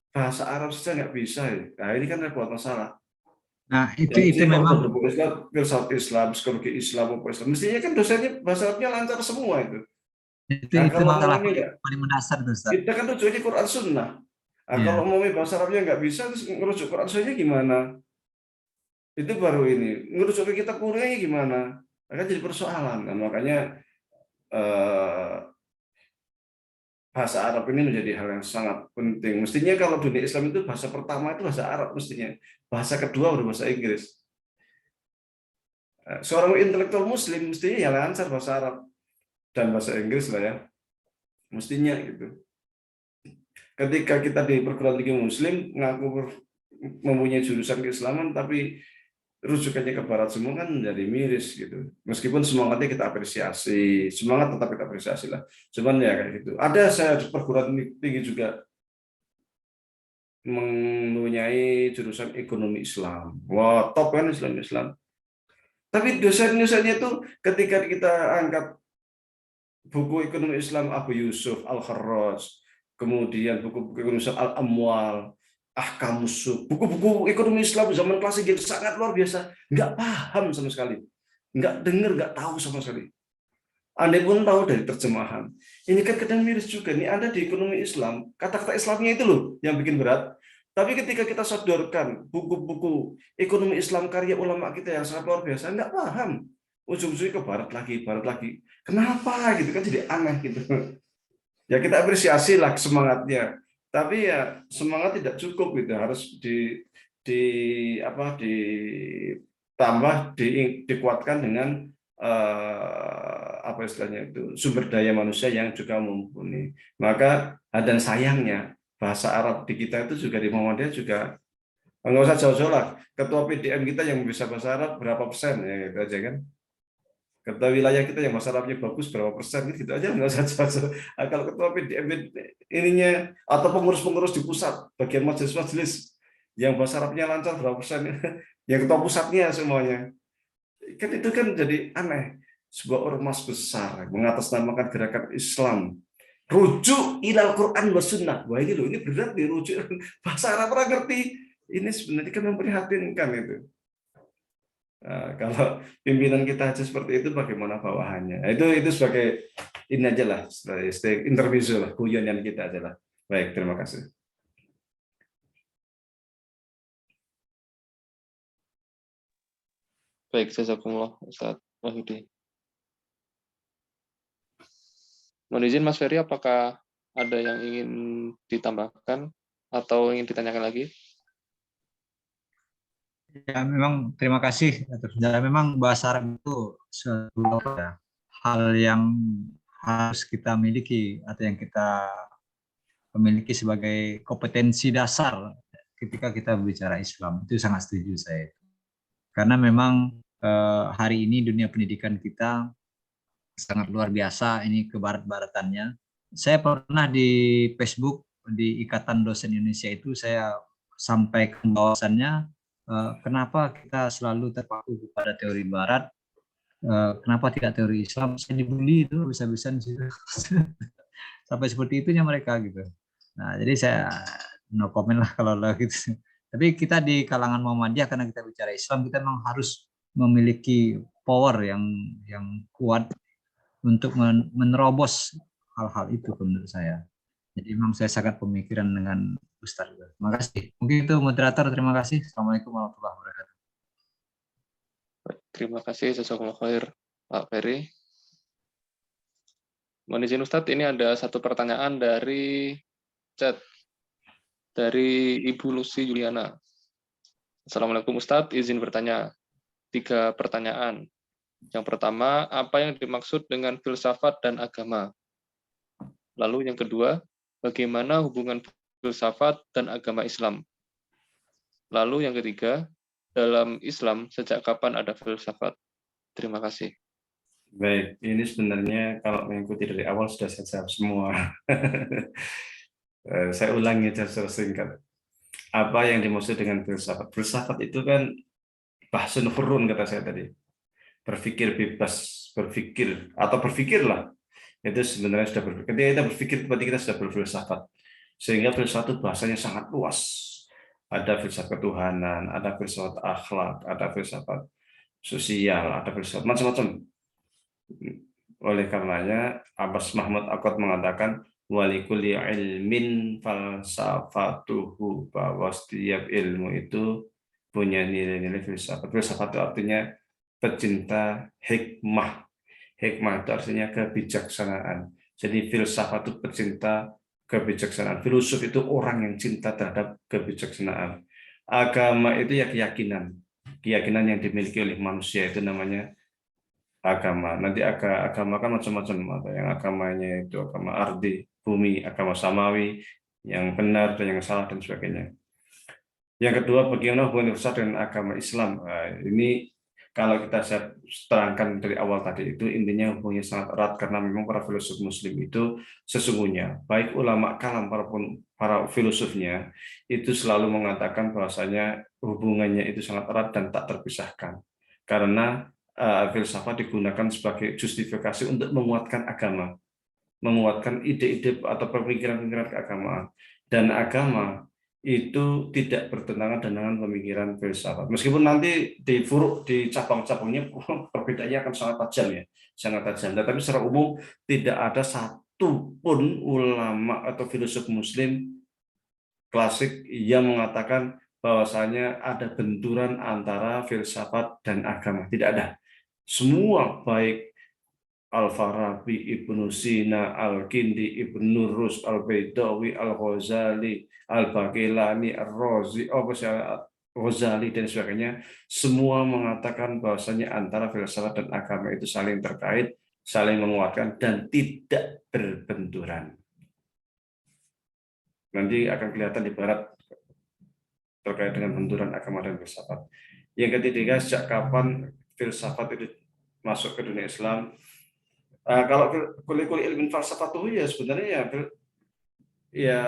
bahasa Arab saja nggak bisa. Nah, ini kan repot masalah. Nah, Ya, itu kalau memang udah buku Islam, filsafat Islam, psikologi Islam, apa Islam, mestinya kan dosennya bahasa Arabnya lancar semua itu. Nah, itu kalau masalah maunya nggak, paling mendasar tuh, Ustaz. kita kan tujuannya Quran Sunnah. Nah, Iya. kalau mau bahasa Arabnya nggak bisa, terus ngerujuk Quran Sunnahnya gimana? Itu baru ini. Ngerujuk ke kitab kuliahnya gimana? Akan jadi persoalan kan. Makanya bahasa Arab ini menjadi hal yang sangat penting. Mestinya kalau dunia Islam itu bahasa pertama itu bahasa Arab mestinya. Bahasa kedua baru bahasa Inggris. Seorang intelektual Muslim mestinya ya lancar bahasa Arab dan bahasa Inggris lah ya. Mestinya gitu. Ketika kita di perguruan tinggi Muslim ngaku mempunyai jurusan keislaman, tapi rujukannya ke barat semua kan menjadi miris gitu. Meskipun semangatnya kita apresiasi, semangat tetap kita apresiasi lah. Cuman ya kayak gitu. Ada saya perguruan tinggi juga mempunyai jurusan ekonomi Islam. Wah, top kan Islam. Tapi dosen-dosennya itu ketika kita angkat buku ekonomi Islam Abu Yusuf Al-Kharraj, kemudian buku-buku ekonomi Islam Al-Amwal, Ahkamus Suq, buku-buku ekonomi Islam zaman klasik yang sangat luar biasa, nggak paham sama sekali, nggak dengar, nggak tahu sama sekali. Anda pun tahu dari terjemahan. Ini kan kadang miris juga. Ini ada di ekonomi Islam, kata-kata Islamnya itu loh yang bikin berat. Tapi ketika kita sodorkan buku-buku ekonomi Islam karya ulama kita yang sangat luar biasa, nggak paham. Ujung-ujungnya ke barat lagi. Kenapa gitu kan jadi aneh gitu. Ya kita apresiasi lah semangatnya. Tapi ya semangat tidak cukup gitu, harus dikuatkan dengan apa istilahnya itu sumber daya manusia yang juga mumpuni. Maka dan sayangnya bahasa Arab di kita itu juga di Muhammadiyah juga nggak usah jauh-jauh lah. Ketua PDM kita yang bisa bahasa Arab berapa persen ya gitu aja kan. Ketua wilayah kita yang bahasa Arabnya bagus berapa persen gitu aja, nggak usah jauh-jauh. Nah, kalau ketua PDM ininya atau pengurus-pengurus di pusat bagian majelis-majelis yang bahasa Arabnya lancar berapa persen, yang ketua pusatnya semuanya, kan itu kan jadi aneh. Sebuah ormas besar mengatasnamakan gerakan Islam, rujuk ilal Quran wa sunnah. Wah ini loh, ini berat nih, rujuk bahasa Arab orang ngerti. Ini sebenarnya kan memprihatinkan itu. Nah, kalau pimpinan kita aja seperti itu, bagaimana bawahannya? Nah, itu sebagai ini aja lah, intermezzo lah, guyonan kita aja lah. Baik, terima kasih. Baik, jazakumullah Ustaz Wahyudi. Mohon izin Mas Ferry, apakah ada yang ingin ditambahkan atau ingin ditanyakan lagi? Ya, memang terima kasih. Ya, memang bahasa Arab itu suatu hal yang harus kita miliki atau yang kita memiliki sebagai kompetensi dasar ketika kita bicara Islam. Itu sangat setuju saya. Karena memang hari ini dunia pendidikan kita sangat luar biasa, ini kebarat-baratannya. Saya pernah di Facebook di Ikatan Dosen Indonesia itu saya sampaikan bahwasannya kenapa kita selalu terpaku kepada teori Barat, kenapa tidak teori Islam? Saya dibully itu bisa-bisa sampai seperti itunya mereka gitu. Nah, jadi saya no comment lah kalau gitu. Tapi kita di kalangan Muhammadiyah karena kita bicara Islam, kita memang harus memiliki power yang kuat untuk menerobos hal-hal itu menurut saya. Jadi memang saya sangat pemikiran dengan Ustaz. Terima kasih. Mungkin itu moderator, terima kasih. Assalamualaikum warahmatullahi wabarakatuh. Terima kasih, jazakumullah khair, Pak Ferry. Mohon izin Ustadz, ini ada satu pertanyaan dari chat, dari Ibu Lucy Juliana. Assalamualaikum Ustadz, izin bertanya. 3 pertanyaan. Yang pertama, apa yang dimaksud dengan filsafat dan agama? Lalu yang kedua, bagaimana hubungan filsafat dan agama Islam? Lalu yang ketiga, dalam Islam sejak kapan ada filsafat? Terima kasih. Baik, ini sebenarnya kalau mengikuti dari awal sudah saya jawab semua. Saya ulangi secara singkat. Apa yang dimaksud dengan filsafat? Filsafat itu kan bahsun hurun kata saya tadi. Berpikir bebas, berpikir atau berpikirlah. Itu sebenarnya sudah berpikir. Ketika kita berpikir berarti kita sudah berfilsafat. Sehingga filsafat itu bahasanya sangat luas. Ada filsafat ketuhanan, ada filsafat akhlak, ada filsafat sosial, ada filsafat macam-macam. Oleh karenanya Abbas Mahmud Akkad mengatakan walikulli ilmin falsafatuhu, bahwa setiap ilmu itu punya nilai-nilai filsafat. Filsafat itu artinya pecinta hikmah. Hikmah itu artinya kebijaksanaan. Jadi filsafat itu pecinta kebijaksanaan. Filosof itu orang yang cinta terhadap kebijaksanaan. Agama itu ya keyakinan. Keyakinan yang dimiliki oleh manusia itu namanya agama. Nanti agama kan macam-macam. Ada yang agamanya itu agama ardi, bumi, agama samawi, yang benar dan yang salah dan sebagainya. Yang kedua, bagaimana hubungan filsafat dengan agama Islam? Nah, ini kalau kita terangkan dari awal tadi itu intinya hubungannya sangat erat karena memang para filosof Muslim itu sesungguhnya baik ulama kalam maupun para filosofnya itu selalu mengatakan bahwasanya hubungannya itu sangat erat dan tak terpisahkan karena filsafat digunakan sebagai justifikasi untuk menguatkan agama, menguatkan ide-ide atau pemikiran-pemikiran keagamaan, dan agama itu tidak bertentangan dengan pemikiran filsafat. Meskipun nanti di furuk, di cabang-cabangnya perbedaannya akan sangat tajam ya, sangat tajam. Tetapi secara umum tidak ada satu pun ulama atau filosof Muslim klasik yang mengatakan bahwasanya ada benturan antara filsafat dan agama. Tidak ada. Semua baik Al-Farabi, Ibnu Sina, Al-Kindi, Ibnu Rus, Al-Baidawi, Al-Ghazali, Al-Baqilani, Ar-Razi, Ghazali dan sebagainya, semua mengatakan bahwasanya antara filsafat dan agama itu saling terkait, saling menguatkan dan tidak berbenturan. Nanti akan kelihatan di barat terkait dengan benturan agama dan filsafat. Yang ketiga, sejak kapan filsafat itu masuk ke dunia Islam? Kalau kuliah ilmu falsafat itu ya sebenarnya ya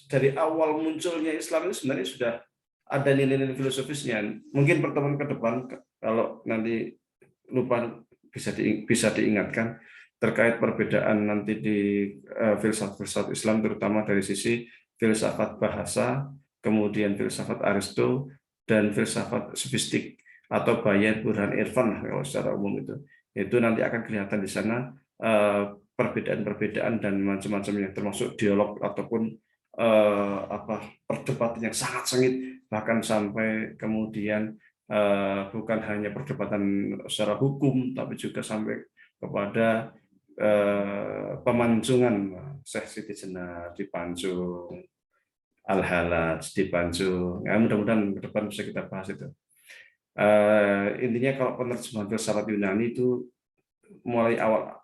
dari awal munculnya Islam itu sebenarnya sudah ada nilai-nilai filosofisnya. Mungkin pertemuan ke depan kalau nanti lupa bisa diingatkan terkait perbedaan nanti di filsafat Islam, terutama dari sisi filsafat bahasa, kemudian filsafat Aristo, dan filsafat sofistik atau Bayat Burhan Irfan kalau secara umum itu nanti akan kelihatan di sana perbedaan-perbedaan dan macam-macamnya, termasuk dialog ataupun perdebatan yang sangat sengit, bahkan sampai kemudian bukan hanya perdebatan secara hukum, tapi juga sampai kepada pemanjungan Syekh Siti Jenar di Panjung, Al-Halaj di Panjung. Ya, mudah-mudahan ke depan bisa kita bahas itu. Intinya kalau penerjemahan filsafat Yunani itu mulai awal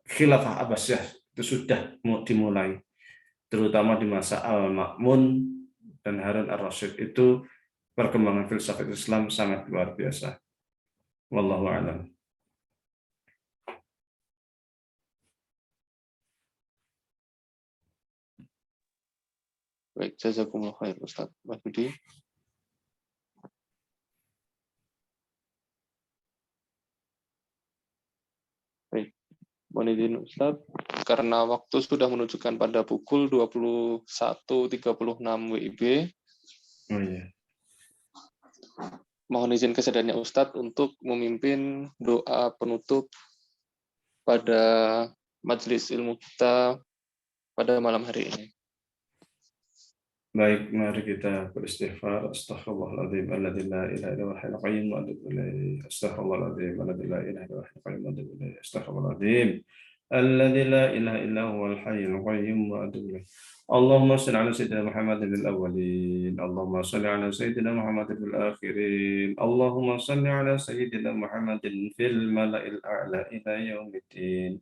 Khilafah Abbasiyah itu sudah dimulai, terutama di masa Al-Ma'mun dan Harun ar-Rasyid. Itu perkembangan filsafat Islam sangat luar biasa. Wallahu a'lam. Baik, jazakumullah khair Ustaz Wahyudi. Baik, mohon izin Ustaz, karena waktu sudah menunjukkan pada pukul 21.36 WIB. Oh iya. Mohon izin kesediaannya Ustadz untuk memimpin doa penutup pada majelis ilmu kita pada malam hari ini. Baik, mari kita beristighfar. Astaghfirullahaladzim, alladzi la ilaha illa huwal hayyul qayyum wa atubu ilaih. Astaghfirullahaladzim, alladzi la ilaha illa huwal hayyul qayyum wa atubu ilaih. Astaghfirullahaladzim, alladzi la ilaha illa huwal hayyul qayyum wa atubu ilaih. Allahumma shalli ala sayyidina Muhammadin fil awwalin, Allahumma shalli ala sayyidina Muhammadin fil akhirin, Allahumma shalli ala sayyidina Muhammadin fil mala'il a'la ila yaumiddin.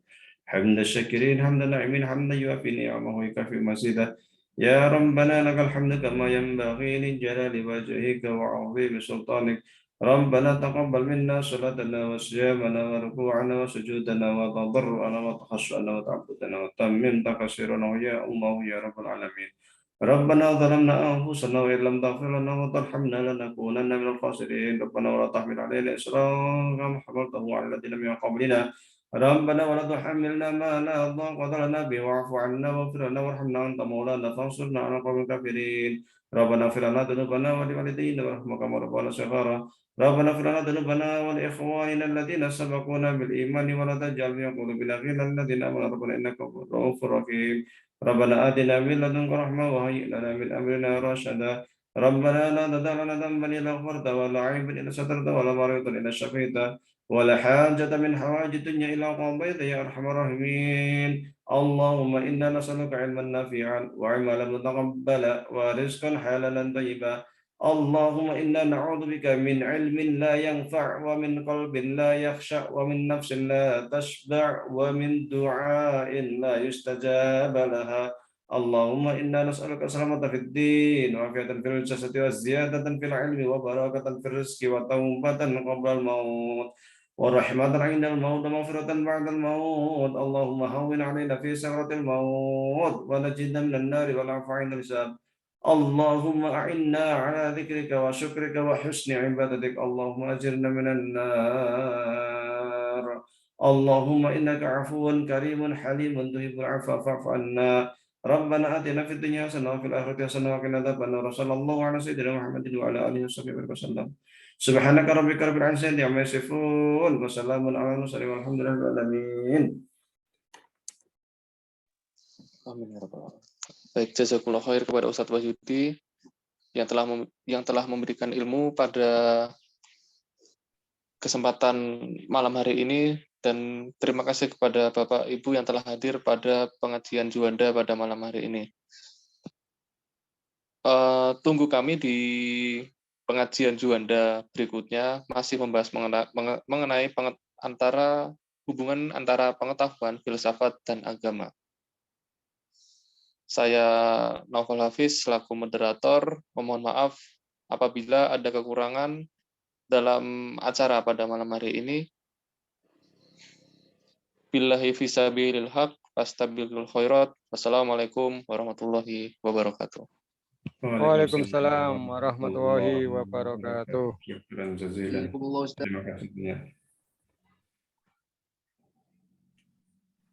Hamdan syakirin, hamdan na'imin, hamdan yuafi ni'amahu wa yukafi mazidah. Ya Rabbana lakal hamdu kama yanbaghi li jalali wajhika wa 'azimi sultanik. Rabbana taqabbal minna salatana wa siyamana wa ruku'ana wa sujudana wa tadarru'ana wa takhassu'ana wa ta'abbudana wa tammim taqsirana ya Allah ya Rabbal alamin. ربنا ظلمنا أنفسنا وإن لم تغفر لنا وترحمنا لنكونن من الخاسرين ربنا ولا تحمل علينا إصرا كما حملته على الذين من قبلنا ربنا ولا تحملنا ما لا طاقة لنا به واعف عنا واغفر لنا وارحمنا أنت مولانا فانصرنا على القوم الكافرين ربنا اغفر لنا ذنوبنا ولوالدينا وارحمنا كما ربنا صغارا ربنا اغفر لنا ذنوبنا ولإخواننا الذين سبقونا بالإيمان ولا تجعل في قلوبنا غلا الذين آمنوا ربنا إنك رؤوف رحيم ربنا آتنا من لدنك رحمة وهيئ لنا من أمرنا رشدا ربنا لا تدع لنا ذنبا إلا غفرته ولا عيبا إلا سترته ولا مريضا إلا شفيته ولا حاجة من حوائج الدنيا إلا قضيتها يا أرحم الراحمين اللهم إنا نسألك علما نافعا وعملا متقبلا ورزقا حلالا طيبا اللهم إنا نعوذ بك من علم لا ينفع ومن قلب لا يخشع ومن نفس لا تشبع ومن دعاء لا يستجاب لها اللهم إنا نسألك السلامة في الدين وعافية في الجسد وزيادة في العلم وبركة في الرزق وتوبة قبل الموت ورحمة عند الموت ومغفرة بعد الموت اللهم هون علينا في سكرة الموت ونجنا من النار والعفو عند الحساب اللهم أعنا على ذكرك وشكرك وحسن عبادتك اللهم أجرنا من النار اللهم إنك عفو كريم حليم تحب العفو فاعف عنا ربنا آتنا في الدنيا حسنة وفي الآخرة حسنة وقنا عذاب النار صلى الله على سيدنا محمد وعلى آله وصحبه وسلم سبحانك ربك رب العزة عما يصفون وسلام على المرسلين والحمد لله رب العالمين. Amin ya rabbal alamin. Baik, jazakumullah khair kepada Ustadz Wahyudi yang telah memberikan ilmu pada kesempatan malam hari ini, dan terima kasih kepada Bapak Ibu yang telah hadir pada pengajian Juanda pada malam hari ini. Tunggu kami di pengajian Juanda berikutnya, masih membahas mengenai hubungan antara pengetahuan, filsafat, dan agama. Saya Naufal Hafiz selaku moderator, memohon maaf apabila ada kekurangan dalam acara pada malam hari ini. Billahi fisabilil haq, fastabiqul khairat. Wassalamualaikum warahmatullahi wabarakatuh. Waalaikumsalam warahmatullahi wabarakatuh. Terima kasih.